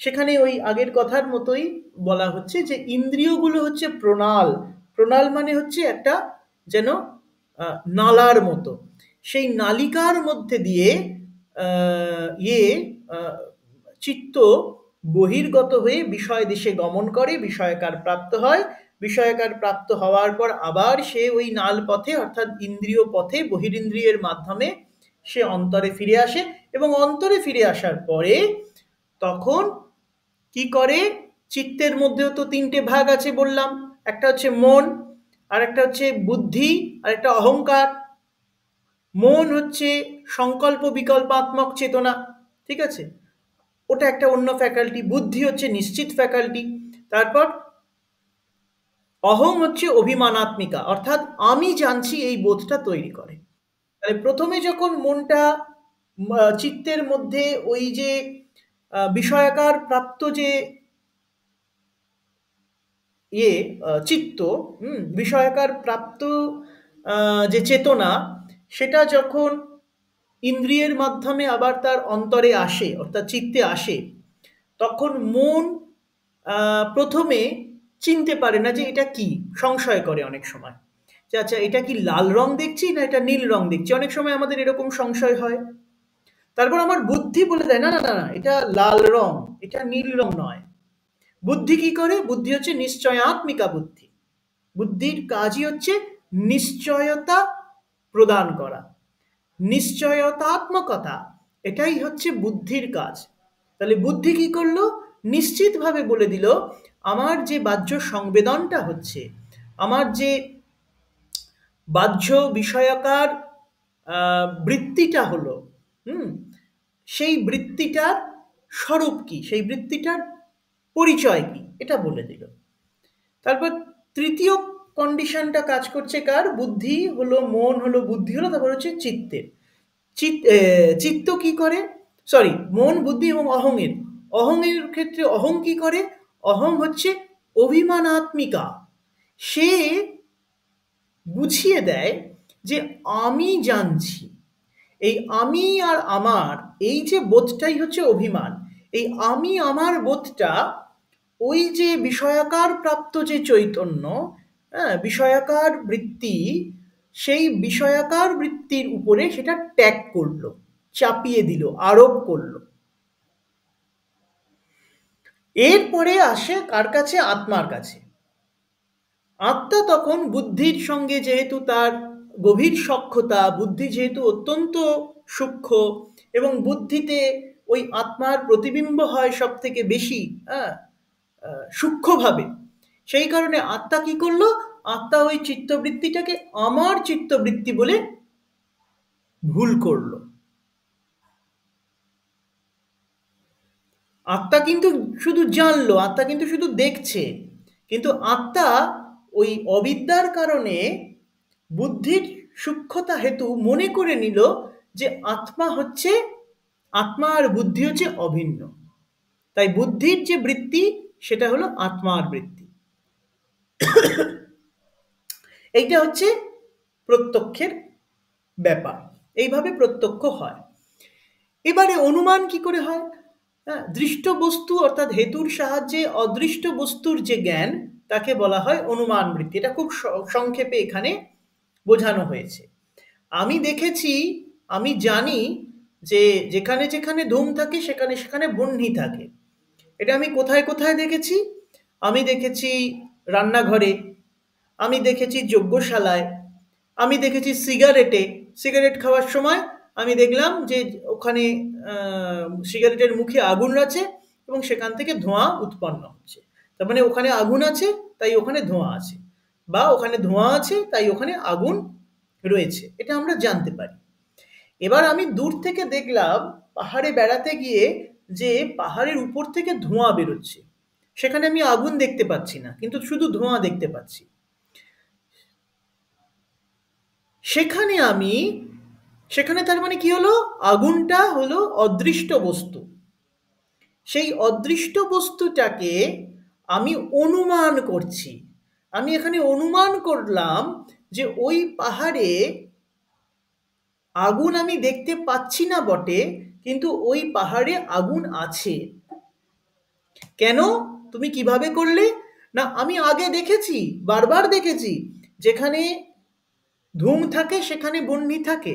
[SPEAKER 1] সেখানে ওই আগের কথার মতোই বলা হচ্ছে যে ইন্দ্রিয়গুলো হচ্ছে প্রণাল। প্রণাল মানে হচ্ছে একটা যেন নালার মতো। সেই নালিকার মধ্যে দিয়ে ইয়ে আহ, চিত্ত বহির্গত হয়ে বিষয় দেশে গমন করে, বিষয়াকার প্রাপ্ত হয়। বিষয়াকার প্রাপ্ত হওয়ার পর আবার সে ওই নাল পথে, অর্থাৎ ইন্দ্রিয় পথে বহিরিন্দ্রিয়ের মাধ্যমে সে অন্তরে ফিরে আসে, এবং অন্তরে ফিরে আসার পরে তখন কি করে? চিত্তের মধ্যেও তো 3টে ভাগ আছে বললাম। একটা হচ্ছে মন, আর একটা হচ্ছে বুদ্ধি, আর একটা অহংকার। মন হচ্ছে সংকল্প বিকল্পাত্মক চেতনা। ঠিক আছে? ওটা একটা অন্য ফ্যাকাল্টি। বুদ্ধি হচ্ছে নিশ্চিত ফ্যাকাল্টি। তারপর অহং হচ্ছে অভিমানাত্মিকা, অর্থাৎ আমি জানছি এই বোধটা তৈরি করে। তাহলে প্রথমে যখন মনটা চিত্তের মধ্যে ওই যে বিষয়াকার প্রাপ্ত যে চিত্ত, বিষয়াকার প্রাপ্ত যে চেতনা, সেটা যখন ইন্দ্রিয়ের মাধ্যমে আবার তার অন্তরে আসে, অর্থাৎ চিত্তে আসে, তখন মন প্রথমে চিনতে পারে না যে এটা কি, সংশয় করে অনেক সময় যে আচ্ছা এটা কি লাল রং দেখছি না এটা নীল রং দেখছি। অনেক সময় আমাদের এরকম সংশয় হয়। তারপর আমার বুদ্ধি বলে দেয় না না না না, এটা লাল রং, এটা নীল রং নয়। বুদ্ধি কি করে? বুদ্ধি হচ্ছে নিশ্চয়াত্মিকা বুদ্ধি। বুদ্ধির কাজই হচ্ছে নিশ্চয়তা প্রদান করা, নিশ্চয়তাত্মকতা, এটাই হচ্ছে বুদ্ধির কাজ। তাহলে বুদ্ধি কি করলো? নিশ্চিতভাবে বলে দিল আমার যে বাহ্য সংবেদনটা হচ্ছে, আমার যে বাহ্য বিষয়াকার বৃত্তিটা হলো, হুম, সেই বৃত্তিটার স্বরূপ কি, সেই বৃত্তিটার পরিচয় কি, এটা বলে দিল। তারপর তৃতীয় কন্ডিশনটা কাজ করছে কার, বুদ্ধি হলো, মন হলো, বুদ্ধি হলো, তারপর হচ্ছে চিত্তের। চিত্ত কি করে, সরি, মন, বুদ্ধি এবং অহংয়ের, অহংয়ের ক্ষেত্রে অহং কি করে, অহং হচ্ছে অভিমানাত্মিকা। সে বুঝিয়ে দেয় যে আমি জানছি। এই আমি আর আমার, এই যে বোধটাই হচ্ছে অভিমান। এই আমি আমার বোধটা ওই যে বিষয়াকার প্রাপ্ত যে চৈতন্য, হ্যাঁ, বিষয়াকার বৃত্তি, সেই বিষয়াকার বৃত্তির উপরে সেটা ট্যাগ করলো, চাপিয়ে দিল, আরোপ করলো। এরপরে আসে কার কাছে, আত্মার কাছে। আত্মা তখন বুদ্ধির সঙ্গে যেহেতু তার গভীর সখ্যতা, বুদ্ধি যেহেতু অত্যন্ত সূক্ষ্ম, এবং বুদ্ধিতে ওই আত্মার প্রতিবিম্ব হয় সব থেকে বেশি, হ্যাঁ, সূক্ষ্মভাবে, সেই কারণে আত্মা কি করলো, আত্মা ওই চিত্তবৃত্তিটাকে আমার চিত্তবৃত্তি বলে ভুল করলো। আত্মা কিন্তু শুধু জানলো, আত্মা কিন্তু শুধু দেখছে, কিন্তু আত্মা ওই অবিদ্যার কারণে বুদ্ধির সূক্ষ্মতা হেতু মনে করে নিল যে আত্মা হচ্ছে, আত্মা আর বুদ্ধি হচ্ছে অভিন্ন। তাই বুদ্ধির যে বৃত্তি সেটা হলো আত্মার বৃত্তি। এইটা হচ্ছে প্রত্যক্ষের ব্যাপার, এইভাবে প্রত্যক্ষ হয়। এবারে অনুমান কি করে হয়? হ্যাঁ, দৃষ্ট বস্তু অর্থাৎ হেতুর সাহায্যে অদৃষ্ট বস্তুর যে জ্ঞান, তাকে বলা হয় অনুমান বৃত্তি। এটা খুব সংক্ষেপে এখানে বোঝানো হয়েছে। আমি দেখেছি, আমি জানি যে যেখানে যেখানে ধূম থাকে সেখানে সেখানে বহ্নি থাকে। এটা আমি কোথায় কোথায় দেখেছি? আমি দেখেছি রান্নাঘরে, আমি দেখেছি যজ্ঞশালায়, আমি দেখেছি সিগারেটে, সিগারেট খাওয়ার সময় আমি দেখলাম যে ওখানে সিগারেটের মুখে আগুন আছে এবং সেখান থেকে ধোঁয়া উৎপন্ন হচ্ছে। তার মানে ওখানে আগুন আছে তাই ওখানে ধোঁয়া আছে, বা ওখানে ধোঁয়া আছে তাই ওখানে আগুন রয়েছে, এটা আমরা জানতে পারি। এবার আমি দূর থেকে দেখলাম পাহাড়ে বেড়াতে গিয়ে যে পাহাড়ের উপর থেকে ধোঁয়া বেরোচ্ছে, সেখানে আমি আগুন দেখতে পাচ্ছি না, কিন্তু শুধু ধোঁয়া দেখতে পাচ্ছি। সেখানে আমি, সেখানে তার মানে কি হলো, আগুনটা হলো অদৃষ্ট বস্তু। সেই অদৃষ্ট বস্তুটাকে আমি অনুমান করছি। আমি এখানে অনুমান করলাম যে ওই পাহাড়ে আগুন আমি দেখতে পাচ্ছি না বটে, কিন্তু ওই পাহাড়ে আগুন আছে। কেন? তুমি কিভাবে করলে? না, আমি আগে দেখেছি, বারবার দেখেছি, যেখানে ধূম থাকে সেখানে বহ্নি থাকে।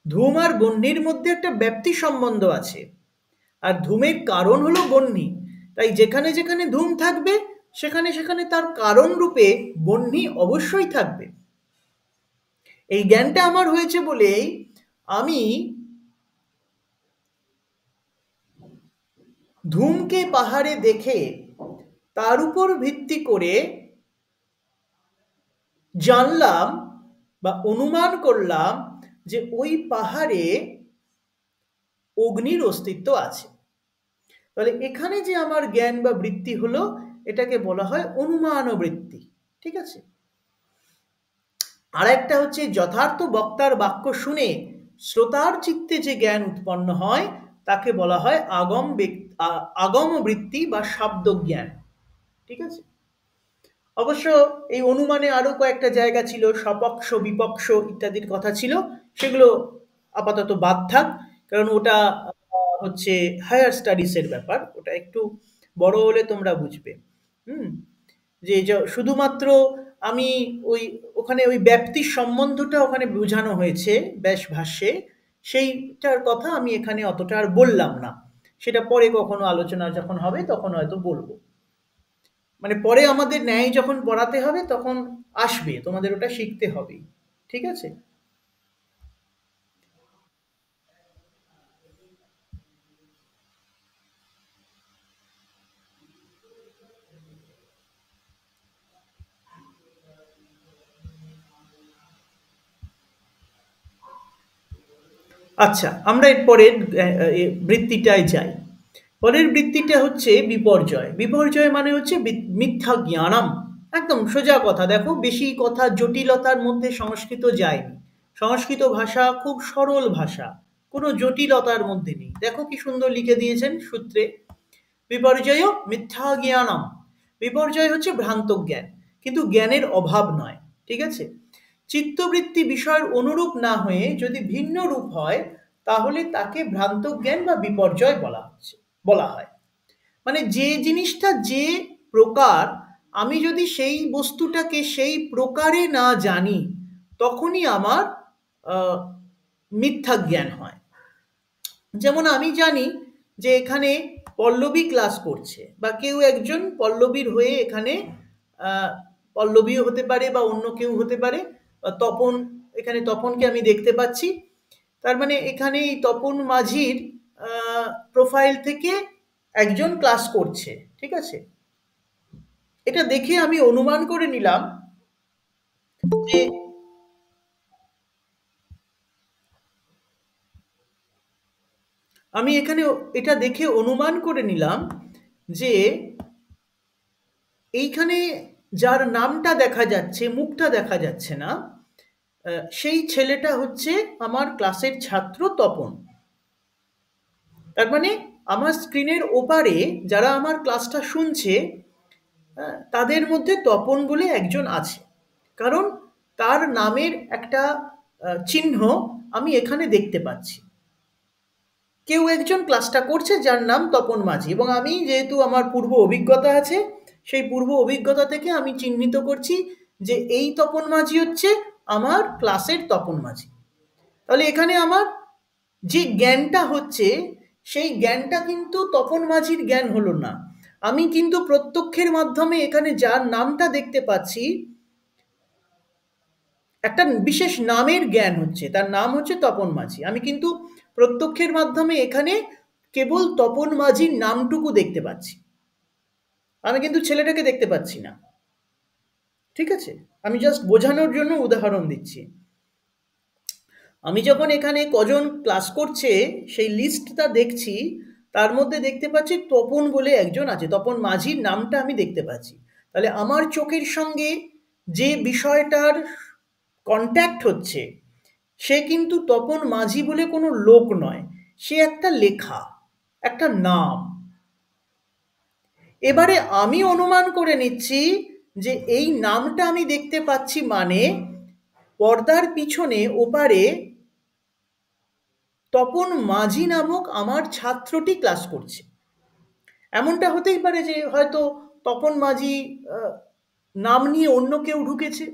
[SPEAKER 1] ধূম আর বহ্নির মধ্যে একটা ব্যাপ্তি সম্বন্ধ আছে, আর ধূমের কারণ হলো বহ্নি। তাই যেখানে যেখানে ধূম থাকবে সেখানে সেখানে তার কারণ রূপে বহ্নি অবশ্যই থাকবে। এই জ্ঞানটা আমার হয়েছে বলেই আমি ধূমকে পাহাড়ে দেখে তার উপর ভিত্তি করে জানলাম বা অনুমান করলাম যে ওই পাহাড়ে অগ্নির অস্তিত্ব আছে। তাহলে এখানে যে আমার জ্ঞান বা বৃত্তি হলো, এটাকে বলা হয় অনুমান বৃত্তি। ঠিক আছে। আর একটা হচ্ছে যথার্থ বক্তার বাক্য শুনে শ্রোতার চিত্তে যে জ্ঞান উৎপন্ন হয় তাকে বলা হয় আগম বৃত্তি বা শব্দ জ্ঞান। ঠিক আছে। অবশ্য এই অনুমানে আরো কয়েকটা জায়গা ছিল, সপক্ষ বিপক্ষ ইত্যাদির কথা ছিল, সেগুলো আপাতত বাদ থাক, কারণ ওটা হচ্ছে হায়ার স্টাডিজের ব্যাপার, ওটা একটু বড় হলে তোমরা বুঝবে। হুম। যে শুধুমাত্র আমি ওই ওখানে ওই ব্যাপ্তির সম্বন্ধটা ওখানে বোঝানো হয়েছে ব্যাস ভাষ্যে, সেইটার কথা আমি এখানে অতটা আর বললাম না। সেটা পরে কখনো আলোচনা যখন হবে তখন হয়তো বলবো। মানে পরে আমাদের ন্যায় যখন পড়াতে হবে তখন আসবে, তোমাদের ওটা শিখতে হবে। ঠিক আছে। আচ্ছা, আমরা এর পরের বৃত্তিটায় যাই। পরের বৃত্তিটা হচ্ছে বিপর্যয়। বিপর্যয় মানে হচ্ছে মিথ্যা জ্ঞানম। একদম সোজা কথা, দেখো বেশি কথা জটিলতার মধ্যে সংস্কৃত যায়নি। সংস্কৃত ভাষা খুব সরল ভাষা, কোনো জটিলতার মধ্যে নেই। দেখো কি সুন্দর লিখে দিয়েছেন সূত্রে, বিপর্যয় মিথ্যা জ্ঞানম। বিপর্যয় হচ্ছে ভ্রান্ত জ্ঞান, কিন্তু জ্ঞানের অভাব নয়। ঠিক আছে? চিত্তবৃত্তি বিষয়ের অনুরূপ না হয়ে যদি ভিন্ন রূপ হয়, তাহলে তাকে ভ্রান্ত জ্ঞান বা বিপর্যয় বলা হয়। মানে যে জিনিসটা যে প্রকার, আমি যদি সেই বস্তুটাকে সেই প্রকারে না জানি, তখনই আমার আহ, মিথ্যা জ্ঞান হয়। যেমন আমি জানি যে এখানে পল্লবী ক্লাস করছে, বা কেউ একজন পল্লবীর হয়ে এখানে আহ, পল্লবীও হতে পারে বা অন্য কেউ হতে পারে। তপন, এখানে তপনকে আমি দেখতে পাচ্ছি। তার মানে এখানে এই তপন মাঝির প্রোফাইল থেকে একজন ক্লাস করছে। ঠিক আছে? এটা দেখে আমি অনুমান করে নিলাম যে আমি এখানে এটা দেখে অনুমান করে নিলাম যে এইখানে যার নামটা দেখা যাচ্ছে, মুখটা দেখা যাচ্ছে না, সেই ছেলেটা হচ্ছে আমার ক্লাসের ছাত্র তপন। তার মানে আমার স্ক্রিনের ওপারে যারা আমার ক্লাসটা শুনছে, তাদের মধ্যে তপন বলে একজন আছে। কারণ তার নামের একটা চিহ্ন আমি এখানে দেখতে পাচ্ছি। কেউ একজন ক্লাসটা করছে যার নাম তপন মাঝি, এবং আমি যেহেতু আমার পূর্ব অভিজ্ঞতা আছে, সেই পূর্ব অভিজ্ঞতা থেকে আমি চিহ্নিত করছি যে এই তপন মাঝি হচ্ছে আমার ক্লাসের তপন মাঝি। তাহলে এখানে আমার যে জ্ঞানটা হচ্ছে, সেই জ্ঞানটা কিন্তু তপন মাঝির জ্ঞান হলো না। আমি কিন্তু প্রত্যক্ষের মাধ্যমে এখানে যার নামটা দেখতে পাচ্ছি, একটা বিশেষ নামের জ্ঞান হচ্ছে, তার নাম হচ্ছে তপন মাঝি। আমি কিন্তু প্রত্যক্ষের মাধ্যমে এখানে কেবল তপন মাঝির নামটুকু দেখতে পাচ্ছি, আমি কিন্তু ছেলেটাকে দেখতে পাচ্ছি না। ঠিক আছে? আমি জাস্ট বোঝানোর জন্য উদাহরণ দিচ্ছি। আমি যখন এখানে কজন ক্লাস করছে সেই লিস্টটা দেখছি, তার মধ্যে দেখতে পাচ্ছি তপন বলে একজন আছে, তপন মাঝির নামটা আমি দেখতে পাচ্ছি। তাহলে আমার চোখের সঙ্গে যে বিষয়টার কন্ট্যাক্ট হচ্ছে, সে কিন্তু তপন মাঝি বলে কোনো লোক নয়, সে একটা লেখা, একটা নাম। এবারে আমি অনুমান করে নিচ্ছি যে এই নামটা আমি দেখতে পাচ্ছি, মানে পর্দার পিছনে ওপারে তপন মাঝি নামক আমার ছাত্রটি ক্লাস করছে। এমনটা হতেই পারে যে হয়তো তপন মাঝি আহ, নাম নিয়ে অন্য কেউ ঢুকেছে,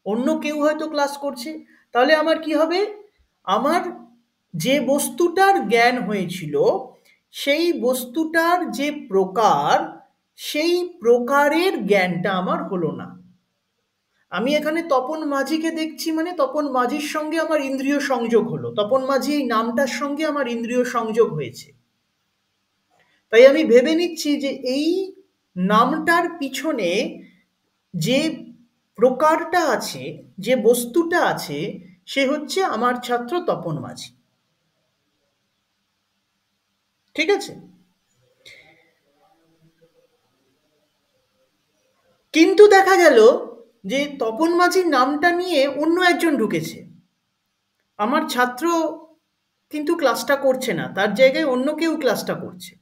[SPEAKER 1] অন্য কেউ হয়তো ক্লাস করছে। তাহলে আমার কি হবে? আমার যে বস্তুটার জ্ঞান হয়েছিল, সেই বস্তুটার যে প্রকার, সেই প্রকারের জ্ঞানটা আমার হলো না। আমি এখানে তপন মাঝিকে দেখছি, মানে তপন মাঝির সঙ্গে আমার ইন্দ্রিয় সংযোগ হলো, তপন মাঝি এই নামটার সঙ্গে আমার ইন্দ্রিয় সংযোগ হয়েছে। তাই আমি ভেবে নিচ্ছি যে এই নামটার পিছনে যে প্রকারটা আছে, যে বস্তুটা আছে, সে হচ্ছে আমার ছাত্র তপন মাঝি। ঠিক আছে? কিন্তু দেখা গেল যে তপন মাঝির নামটা নিয়ে অন্য একজন ঢুকেছে, আমার ছাত্র কিন্তু ক্লাসটা করছে না, তার জায়গায় অন্য কেউ ক্লাসটা করছে।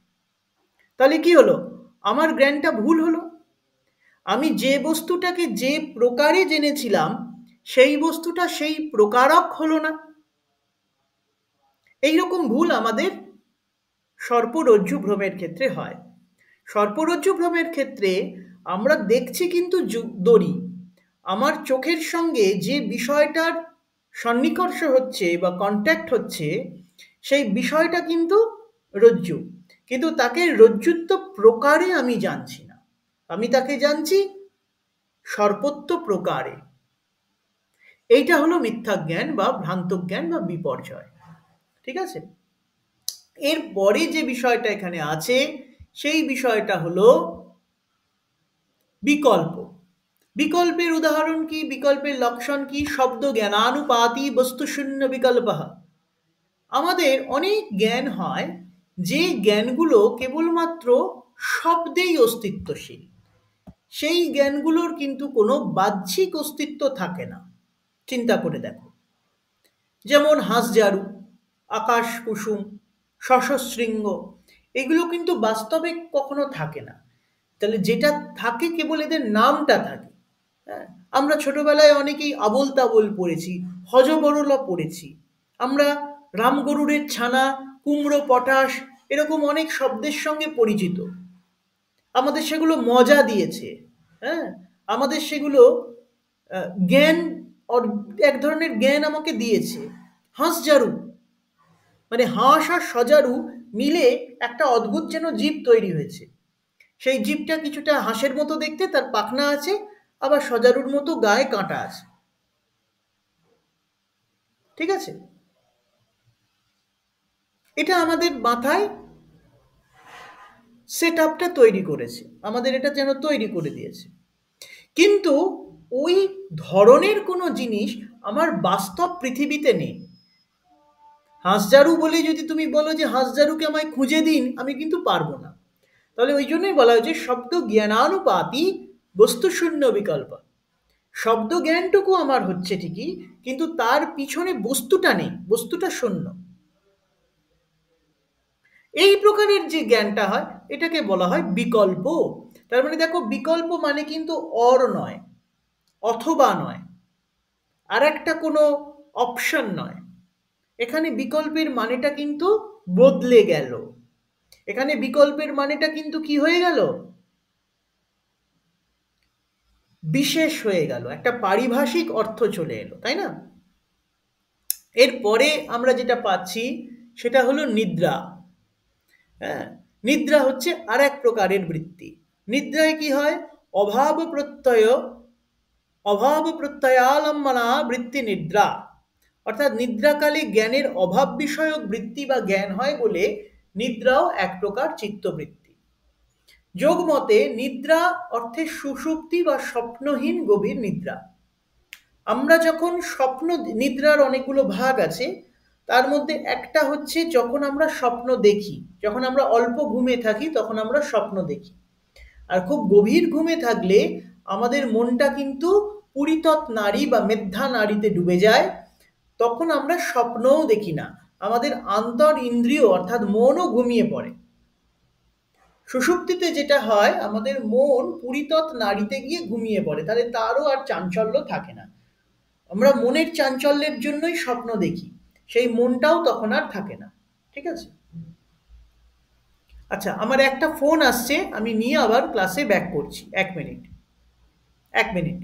[SPEAKER 1] তাহলে কি হলো? আমার জ্ঞানটা ভুল হলো। আমি যে বস্তুটাকে যে প্রকারে জেনেছিলাম, সেই বস্তুটা সেই প্রকারক হলো না। এইরকম ভুল আমাদের সর্পরজ্জু ভ্রমের ক্ষেত্রে হয়। সর্পরজ্জু ভ্রমের ক্ষেত্রে আমরা দেখছি কিন্তু দড়ি, আমার চোখের সঙ্গে যে বিষয়টার সন্নিকর্ষ হচ্ছে বা কন্ট্যাক্ট হচ্ছে, সেই বিষয়টা কিন্তু রজ্জু, কিন্তু তাকে রজ্জুত্ব প্রকারে আমি জানছি না, আমি তাকে জানছি সর্পত্ব প্রকারে। এইটা হলো মিথ্যা জ্ঞান বা ভ্রান্ত জ্ঞান বা বিপর্যয়। ঠিক আছে? এর পরে যে বিষয়টা এখানে আছে, সেই বিষয়টা হলো বিকল্প। বিকল্পের উদাহরণ কি, বিকল্পের লক্ষণ কি? শব্দ জ্ঞানানুপাতি বস্তু শূন্য বিকল্প। আমাদের অনেক জ্ঞান হয়, যে জ্ঞানগুলো কেবলমাত্র শব্দেই অস্তিত্বশীল। সেই জ্ঞানগুলোর কিন্তু কোনো বাহ্যিক অস্তিত্ব থাকে না। চিন্তা করে দেখো, যেমন হাঁসঝাড়ু, আকাশ কুসুম, শশশৃঙ্গ, এগুলো কিন্তু বাস্তবে কখনো থাকে না। তাহলে যেটা থাকে কেবল এদের নামটা থাকে। হ্যাঁ, আমরা ছোটবেলায় অনেকেই আবোল তাবোল পড়েছি, হযবরল পড়েছি। আমরা রামগরুড়ের ছানা, কুমড়ো পটাশ, এরকম অনেক শব্দের সঙ্গে পরিচিত। আমাদের সেগুলো মজা দিয়েছে। হ্যাঁ, আমাদের সেগুলো জ্ঞান, এক ধরনের জ্ঞান আমাকে দিয়েছে। হাঁসঝাড়ু, মানে হাঁস আর সজারু মিলে একটা অদ্ভুত যেন জীব তৈরি হয়েছে। সেই জীবটা কিছুটা হাঁসের মতো দেখতে, তার পাখনা আছে, আবার সজারুর মতো গায়ে কাঁটা আছে। ঠিক আছে, এটা আমাদের মাথায় সেট আপটা তৈরি করেছে, আমাদের এটা যেন তৈরি করে দিয়েছে। কিন্তু ওই ধরনের কোনো জিনিস আমার বাস্তব পৃথিবীতে নেই। হাঁসঝাড়ু বলে যদি তুমি বলো যে হাঁসঝাড়ুকে আমায় খুঁজে দিন, আমি কিন্তু পারবো না। তাহলে ওই জন্যই বলা হয়েছে শব্দ জ্ঞানানুপাতি বস্তুশূন্য বিকল্প। শব্দ জ্ঞানটুকু আমার হচ্ছে ঠিকই, কিন্তু তার পিছনে বস্তুটা নেই, বস্তুটা শূন্য। এই প্রকারের যে জ্ঞানটা হয়, এটাকে বলা হয় বিকল্প। তার মানে দেখো, বিকল্প মানে কিন্তু অর নয়, অথবা নয়, আর একটা কোনো অপশন নয়। এখানে বিকল্পের মানেটা কিন্তু বদলে গেল। এখানে বিকল্পের মানেটা কিন্তু কি হয়ে গেল? বিশেষ হয়ে গেল, একটা পারিভাষিক অর্থ চলে এলো, তাই না? এরপরে আমরা যেটা পাচ্ছি সেটা হলো নিদ্রা। হ্যাঁ, নিদ্রা হচ্ছে আর এক প্রকারের বৃত্তি। নিদ্রায় কি হয়? অভাব প্রত্যয়, অভাব প্রত্যয়ালম্বনা বৃত্তি নিদ্রা। অর্থাৎ নিদ্রাকালে জ্ঞানের অভাব বিষয়ক বৃত্তি বা জ্ঞান হয় বলে নিদ্রাও এক প্রকার চিত্তবৃত্তি। যোগমতে নিদ্রা অর্থে সুষুপ্তি বা স্বপ্নহীন গভীর নিদ্রা। আমরা যখন স্বপ্ন, নিদ্রার অনেকগুলো ভাগ আছে, তার মধ্যে একটা হচ্ছে যখন আমরা স্বপ্ন দেখি। যখন আমরা অল্প ঘুমে থাকি তখন আমরা স্বপ্ন দেখি। আর খুব গভীর ঘুমে থাকলে আমাদের মনটা কিন্তু পুরিতত নাড়ী বা মেধ্যা নাড়িতে ডুবে যায়। তখন আমরা স্বপ্নও দেখি না, আমাদের আন্তর ইন্দ্রিয় অর্থাৎ মনও ঘুমিয়ে পড়ে। সুষুপ্তিতে যেটা হয়, আমাদের মন পুরিতত নাড়িতে গিয়ে ঘুমিয়ে পড়ে, তাহলে তারও আর চাঞ্চল্য থাকে না। আমরা মনের চাঞ্চল্যের জন্যই স্বপ্ন দেখি, সেই মনটাও তখন আর থাকে না। ঠিক আছে? আচ্ছা, আমার একটা ফোন আসছে, আমি নিয়ে আবার ক্লাসে ব্যাক করছি। 1 মিনিট, 1 মিনিট।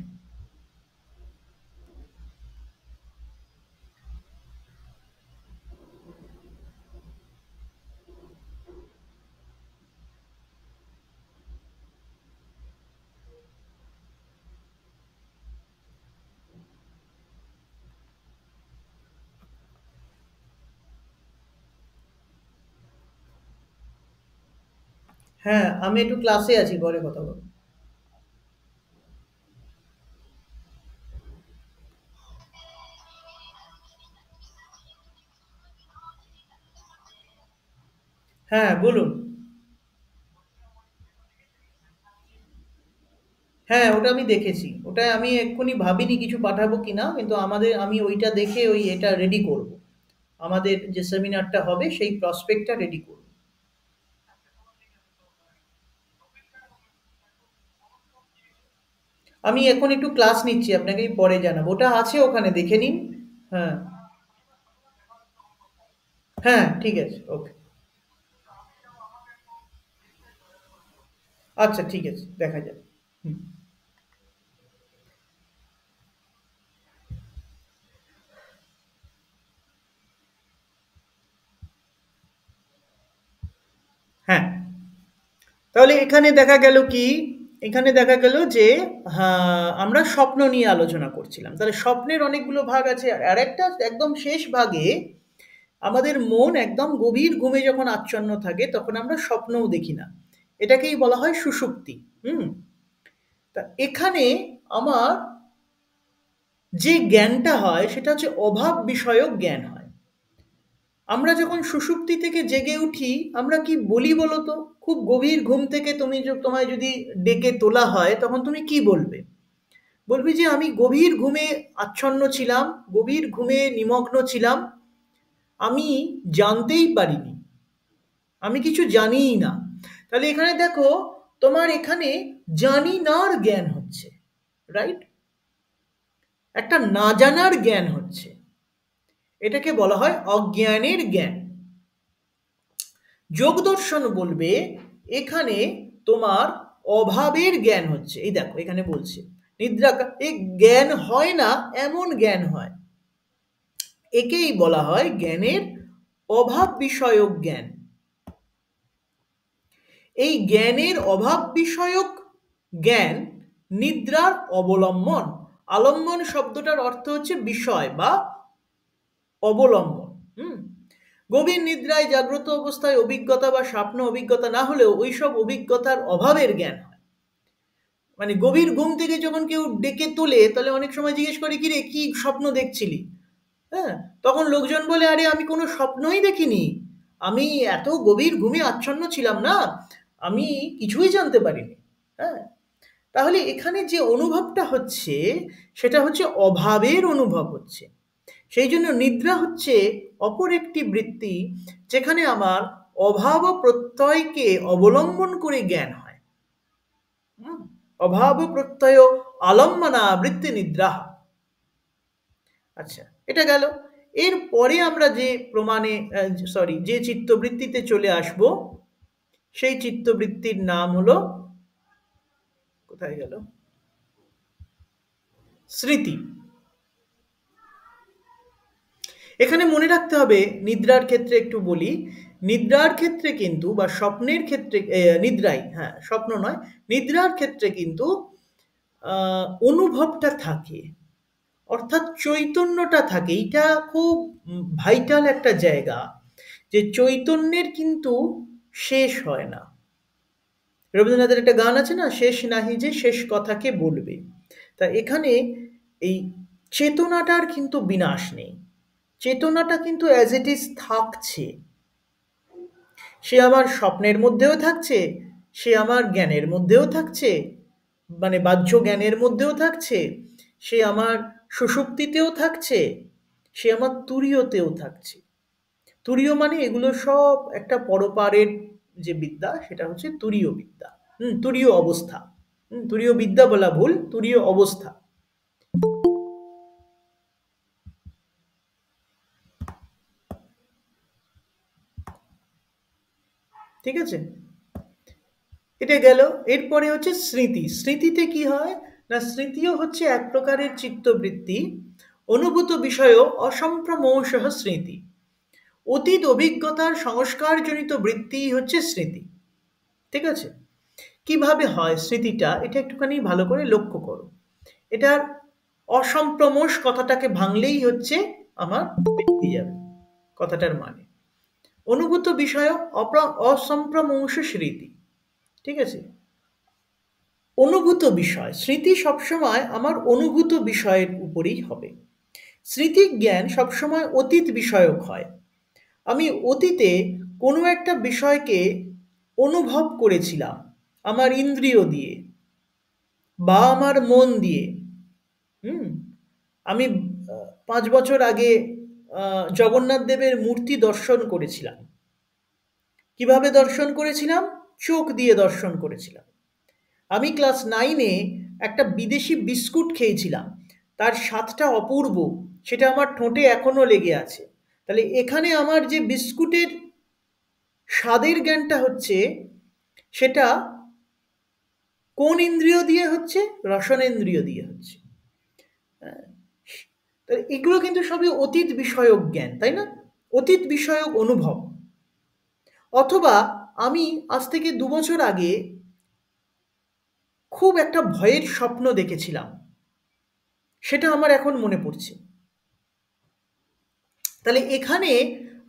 [SPEAKER 1] হ্যাঁ, আমি একটু ক্লাসে আছি, পরে কথা বলবো। হ্যাঁ, বলুন। হ্যাঁ, ওটা আমি দেখেছি, ওটা আমি এক্ষুনি ভাবিনি কিছু পাঠাবো কিনা, কিন্তু আমি ওইটা দেখে ওই এটা রেডি করব। আমাদের যে সেমিনারটা হবে সেই প্রসপেক্টটা রেডি করব। আমি এখন একটু ক্লাস নিচ্ছি, আপনাকে পরে জানাবো, ওটা আছে ওখানে, দেখে নিন। হ্যাঁ, হ্যাঁ, ঠিক আছে, ওকে। আচ্ছা, ঠিক আছে, দেখা যাবে। হুম। হ্যাঁ, তাহলে এখানে দেখা গেল কি, এখানে দেখা গেল যে হ্যাঁ, আমরা স্বপ্ন নিয়ে আলোচনা করছিলাম। তাহলে স্বপ্নের অনেকগুলো ভাগ আছে, আর একটা একদম শেষ ভাগে আমাদের মন একদম গভীর ঘুমে যখন আচ্ছন্ন থাকে তখন আমরা স্বপ্নও দেখি না। এটাকেই বলা হয় সুষুপ্তি। হুম। তা এখানে আমার যে জ্ঞানটা হয় সেটা হচ্ছে অভাব বিষয়ক জ্ঞান হয়। আমরা যখন সুষুপ্তি থেকে জেগে উঠি আমরা কি বলি বলো তো? খুব গভীর ঘুম থেকে তোমায় যদি ডেকে তোলা হয় তখন তুমি কি বলবে? বলবে যে আমি গভীর ঘুমে আচ্ছন্ন ছিলাম, গভীর ঘুমে নিমগ্ন ছিলাম, আমি জানতেই পারিনি, আমি কিছু জানিই না। তাহলে এখানে দেখো, তোমার এখানে জানি নার জ্ঞান হচ্ছে, রাইট? একটা না জানার জ্ঞান হচ্ছে, এটাকে বলা হয় অজ্ঞানের জ্ঞান। যোগ দর্শন বলবে এখানে তোমার অভাবের জ্ঞান হচ্ছে। এই দেখো এখানে বলছে নিদ্রা, এই জ্ঞান হয় না এমন জ্ঞান হয়, একেই বলা হয় জ্ঞানের অভাব বিষয়ক জ্ঞান। এই জ্ঞানের অভাব বিষয়ক জ্ঞান নিদ্রার অবলম্বন। আলম্বন শব্দটার অর্থ হচ্ছে বিষয় বা অবলম্বন। গভীর নিদ্রায় জাগ্রত অবস্থায় অভিজ্ঞতা বা স্বপ্ন অভিজ্ঞতা না হলেও ওইসব অভিজ্ঞতার অভাবের জ্ঞান হয়। মানে গভীর ঘুম থেকে যখন কেউ ডেকে তোলে তাহলে অনেক সময় জিজ্ঞেস করে, কি রে, কি স্বপ্ন দেখছিলি? হ্যাঁ, তখন লোকজন বলে, আরে আমি কোনো স্বপ্নই দেখিনি, আমি এত গভীর ঘুমে আচ্ছন্ন ছিলাম না, আমি কিছুই জানতে পারিনি। হ্যাঁ, তাহলে এখানে যে অনুভবটা হচ্ছে সেটা হচ্ছে অভাবের অনুভব হচ্ছে। সেই জন্য নিদ্রা হচ্ছে অপর একটি বৃত্তি যেখানে আমার অভাব প্রত্যয়কে অবলম্বন করে জ্ঞান হয়। অভাব প্রত্যয় আলম্বনা বৃত্তি নিদ্রা। আচ্ছা, এটা গেল। এরপরে আমরা যে প্রমাণে যে চিত্তবৃত্তিতে চলে আসব, সেই চিত্তবৃত্তির নাম হলো, কোথায় গেল, স্মৃতি। এখানে মনে রাখতে হবে, নিদ্রার ক্ষেত্রে একটু বলি, নিদ্রার ক্ষেত্রে কিন্তু বা স্বপ্নের ক্ষেত্রে, নিদ্রাই, হ্যাঁ স্বপ্ন নয়, নিদ্রার ক্ষেত্রে কিন্তু অনুভবটা থাকে, অর্থাৎ চৈতন্যটা থাকে। এইটা খুব ভাইটাল একটা জায়গা, যে চৈতন্যের কিন্তু শেষ হয় না। রবীন্দ্রনাথের একটা গান আছে না, শেষ নাহি যে শেষ কথাকে বলবে। তা এখানে এই চেতনাটার কিন্তু বিনাশ নেই, চেতনাটা কিন্তু অ্যাজ ইট ইজ থাকছে। সে আমার স্বপ্নের মধ্যেও থাকছে, সে আমার জ্ঞানের মধ্যেও থাকছে, মানে বাহ্য জ্ঞানের মধ্যেও থাকছে, সে আমার সুষুপ্তিতেও থাকছে, সে আমার তুরীয়তেও থাকছে। তুরীয় মানে এগুলো সব একটা পরপারের যে বিদ্যা, সেটা হচ্ছে তুরীয় বিদ্যা। তুরীয় অবস্থা। তুরীয় বিদ্যা বলা ভুল, তুরীয় অবস্থা। ঠিক আছে, এটা গেল। এরপরে হচ্ছে স্মৃতি। স্মৃতিতে কি হয় না, স্মৃতিও হচ্ছে এক প্রকারের চিত্তবৃত্তি। অনুভূত বিষয় অসম্প্রমৌষঃ স্মৃতি। অতীত অভিজ্ঞতার সংস্কারজনিত বৃত্তি হচ্ছে স্মৃতি। ঠিক আছে, কিভাবে হয় স্মৃতিটা, এটা একটুখানি ভালো করে লক্ষ্য করো। এটার অসম্প্রমোষ কথাটাকে ভাঙলেই হচ্ছে আমার বেরিয়ে যাবে কথাটার মানে। অনুভূত বিষয় অসম্প্রমৌষ স্মৃতি। ঠিক আছে, অনুভূত বিষয়, স্মৃতি সবসময় আমার অনুভূত বিষয়ের উপরেই হবে। স্মৃতি জ্ঞান সবসময় অতীত বিষয়ক হয়। আমি অতীতে কোনো একটা বিষয়কে অনুভব করেছিলাম আমার ইন্দ্রিয় দিয়ে বা আমার মন দিয়ে। আমি 5 বছর আগে জগন্নাথ দেবের মূর্তি দর্শন করেছিলাম। কিভাবে দর্শন করেছিলাম? চোখ দিয়ে দর্শন করেছিলাম। আমি ক্লাস 9-এ একটা বিদেশি বিস্কুট খেয়েছিলাম, তার স্বাদটা অপূর্ব, সেটা আমার ঠোঁটে এখনো লেগে আছে। তাহলে এখানে আমার যে বিস্কুটের স্বাদের জ্ঞানটা হচ্ছে, সেটা কোন ইন্দ্রিয় দিয়ে হচ্ছে? রসনেন্দ্রিয় দিয়ে হচ্ছে। এগুলো কিন্তু সবই অতীত বিষয়ক জ্ঞান, তাই না? অতীত বিষয়ক অনুভব। অথবা আমি আজ থেকে 2 বছর আগে খুব একটা ভয়ের স্বপ্ন দেখেছিলাম, সেটা আমার এখন মনে পড়ছে। তাহলে এখানে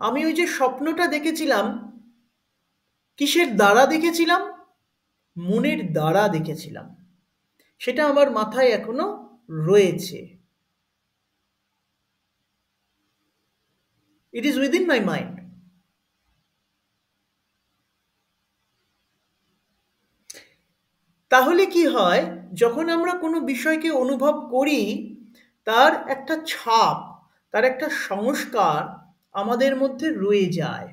[SPEAKER 1] আমি ওই যে স্বপ্নটা দেখেছিলাম, কিসের দ্বারা দেখেছিলাম? মনের দ্বারা দেখেছিলাম, সেটা আমার মাথায় এখনো রয়েছে। It is within my mind. তাহলে কি হয়, যখন আমরা কোনো বিষয়কে অনুভব করি, তার একটা ছাপ, তার একটা সংস্কার আমাদের মধ্যে রয়ে যায়।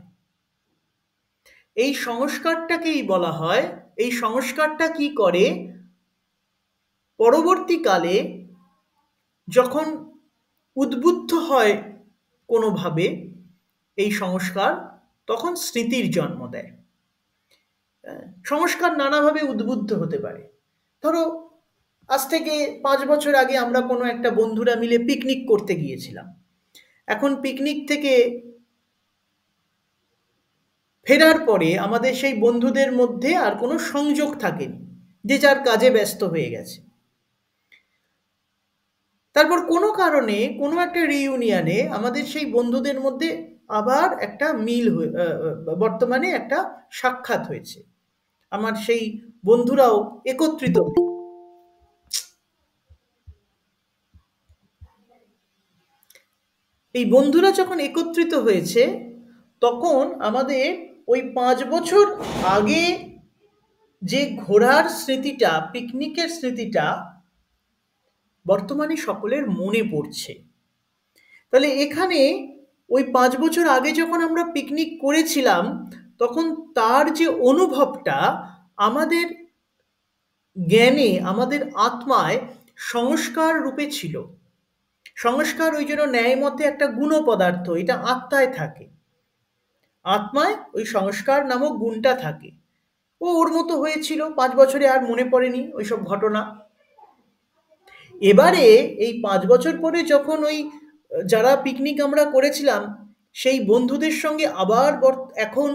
[SPEAKER 1] এই সংস্কারটাকেই বলা হয়, এই সংস্কারটা কি করে, পরবর্তীকালে যখন উদ্বুদ্ধ হয় কোনোভাবে এই সংস্কার, তখন স্মৃতির জন্ম দেয়। সংস্কার নানাভাবে উদ্বুদ্ধ হতে পারে। ধরো, আজ থেকে 5 বছর আগে আমরা কোনো একটা বন্ধুরা মিলে পিকনিক করতে গিয়েছিলাম। এখন পিকনিক থেকে ফেরার পরে আমাদের সেই বন্ধুদের মধ্যে আর কোনো সংযোগ থাকেনি, যে যার কাজে ব্যস্ত হয়ে গেছে। তারপর কোনো কারণে কোনো একটা রিইউনিয়নে আমাদের সেই বন্ধুদের মধ্যে আবার একটা মিল বর্তমানে একটা সাক্ষাৎ হয়েছে। আমার সেই বন্ধুরাও একত্রিত। এই বন্ধুরা যখন একত্রিত হয়েছে, তখন আমাদের ওই 5 বছর আগে যে ঘোরার স্মৃতিটা, পিকনিকের স্মৃতিটা বর্তমানে সকলের মনে পড়ছে। তাহলে এখানে ওই 5 বছর আগে যখন আমরা পিকনিক করেছিলাম, তখন তার যে অনুভবটা আমাদের জ্ঞানে, আমাদের আত্মায় সংস্কার রূপে ছিল। সংস্কার ওই জন্য ন্যায় মতে একটা গুণ পদার্থ, এটা আত্মায় থাকে। আত্মায় ওই সংস্কার নামক গুণটা থাকে। ওর মতো হয়েছিল, 5 বছরে আর মনে পড়েনি ওইসব ঘটনা। এবারে এই 5 বছর পরে যখন ওই যারা পিকনিক আমরা করেছিলাম, সেই বন্ধুদের সঙ্গে আবার এখন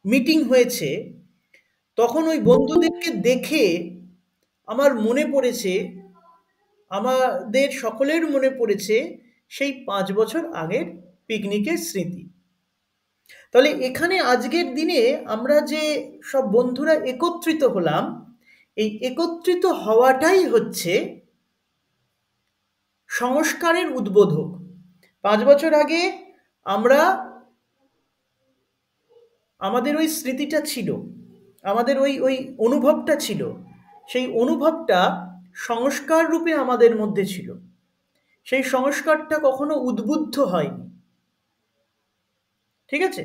[SPEAKER 1] মিটিং হয়েছে, তখন ওই বন্ধুদেরকে দেখে আমার মনে পড়েছে, আমাদের সকলের মনে পড়েছে সেই 5 বছর আগের পিকনিকের স্মৃতি। তাহলে এখানে আজকের দিনে আমরা যে সব বন্ধুরা একত্রিত হলাম, এই একত্রিত হওয়াটাই হচ্ছে সংস্কারের উদ্বোধক। 5 বছর আগে আমরা, আমাদের ওই স্মৃতিটা ছিল, আমাদের ওই ওই অনুভবটা ছিল, সেই অনুভবটা সংস্কার রূপে আমাদের মধ্যে ছিল। সেই সংস্কারটা কখনো উদ্বুদ্ধ হয়নি। ঠিক আছে,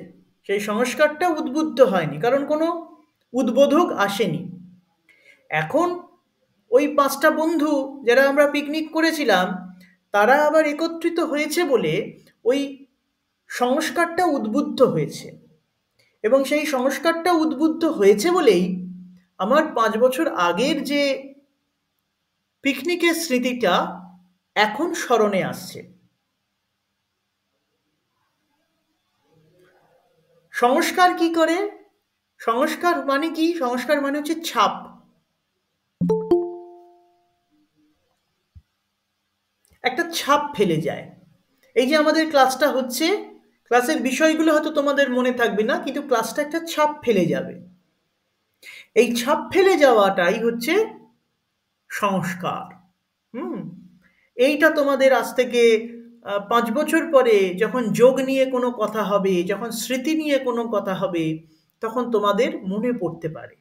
[SPEAKER 1] সেই সংস্কারটা উদ্বুদ্ধ হয়নি, কারণ কোনো উদ্বোধক আসেনি। এখন ওই 5টা বন্ধু যারা আমরা পিকনিক করেছিলাম, তারা আবার একত্রিত হয়েছে বলে ওই সংস্কারটা উদ্বুদ্ধ হয়েছে। এবং সেই সংস্কারটা উদ্বুদ্ধ হয়েছে বলেই আমার 5 বছর আগের যে পিকনিকের স্মৃতিটা এখন স্মরণে আসছে। সংস্কার কি করে? সংস্কার মানে কি? সংস্কার মানে হচ্ছে ছাপ। একটা ছাপ ফেলে যায়। এই যে আমাদের ক্লাসটা হচ্ছে, ক্লাসের বিষয়গুলো হয়তো তোমাদের মনে থাকবে না, কিন্তু ক্লাসটা একটা ছাপ ফেলে যাবে। এই ছাপ ফেলে যাওয়াটাই হচ্ছে সংস্কার। হুম, এইটা তোমাদের আজ থেকে 5 বছর পরে যখন যোগ নিয়ে কোনো কথা হবে, যখন স্মৃতি নিয়ে কোনো কথা হবে, তখন তোমাদের মনে পড়তে পারে।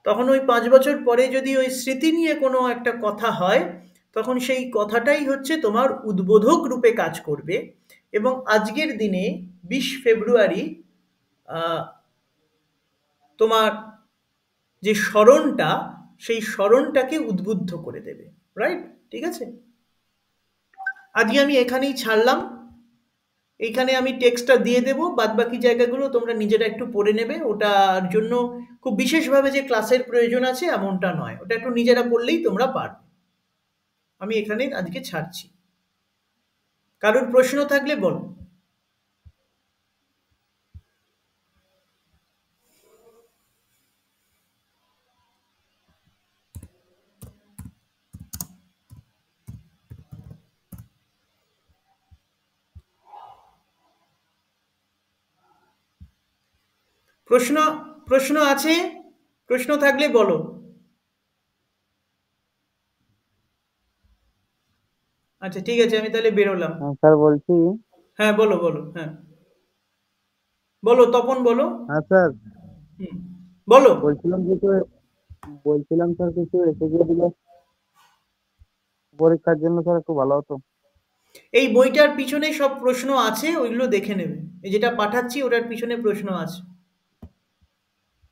[SPEAKER 1] তখন ওই 5 বছর পরে যদি ওই স্মৃতি নিয়ে কোনো একটা কথা হয়, তখন সেই কথাটাই হচ্ছে তোমার উদ্বোধক রূপে কাজ করবে। এবং আজকের দিনে 20 ফেব্রুয়ারি তোমার যে স্মরণটা, সেই স্মরণটাকে উদ্বুদ্ধ করে দেবে। রাইট? ঠিক আছে, আজকে আমি এখানেই ছাড়লাম। এইখানে আমি টেক্সটটা দিয়ে দেবো, বাদ বাকি জায়গাগুলো তোমরা নিজেরা একটু পড়ে নেবে। ওটার জন্য খুব বিশেষভাবে যে ক্লাসের প্রয়োজন আছে এমনটা নয়, ওটা একটু নিজেরা পড়লেই তোমরা পারবে। আমি এখানে আজকে ছাড়ছি। কারোর প্রশ্ন থাকলে বলো। প্রশ্ন প্রশ্ন আছে? প্রশ্ন থাকলে বলো। আচ্ছা ঠিক আছে, আমি তাহলে বেরোলাম।
[SPEAKER 3] হ্যাঁ স্যার বলছি।
[SPEAKER 1] হ্যাঁ বলো বলো, হ্যাঁ বলো, তপন বলো।
[SPEAKER 3] হ্যাঁ স্যার
[SPEAKER 1] হুম, বলো।
[SPEAKER 3] বলছিলাম কিছু, বলছিলাম স্যার কিছু এসে গিয়ে দিলে পরীক্ষার জন্য স্যার একটু ভালো হতো।
[SPEAKER 1] এই বইটার পিছনে সব প্রশ্ন আছে, ওইগুলো দেখে নেবে। এই যেটা পাঠাচ্ছি ওটার পিছনে প্রশ্ন আছে,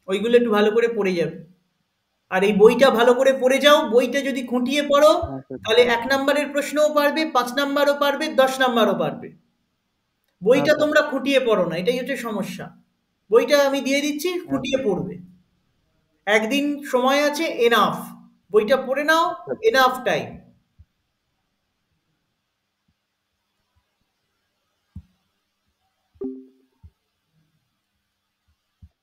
[SPEAKER 1] ওইগুলো একটু ভালো করে পড়ে যাবে। আর এই বইটা ভালো করে পড়ে যাও, বইটা যদি খুঁটিয়ে পড়ো
[SPEAKER 3] হ্যাঁ স্যার।
[SPEAKER 1] তাহলে 1 নম্বরের প্রশ্নও পারবে, 5 নম্বরও পারবে, 10 নম্বরও পারবে।
[SPEAKER 3] হ্যাঁ
[SPEAKER 1] বইটা
[SPEAKER 3] স্যার।
[SPEAKER 1] তোমরা খুঁটিয়ে পড়ো না, এটাই হচ্ছে সমস্যা। বইটা আমি দিয়ে দিচ্ছি,
[SPEAKER 3] হ্যাঁ
[SPEAKER 1] খুঁটিয়ে
[SPEAKER 3] স্যার।
[SPEAKER 1] পড়বে। একদিন সময় আছে, এনাফ। বইটা পড়ে নাও,
[SPEAKER 3] স্যার
[SPEAKER 1] এনাফ টাইম।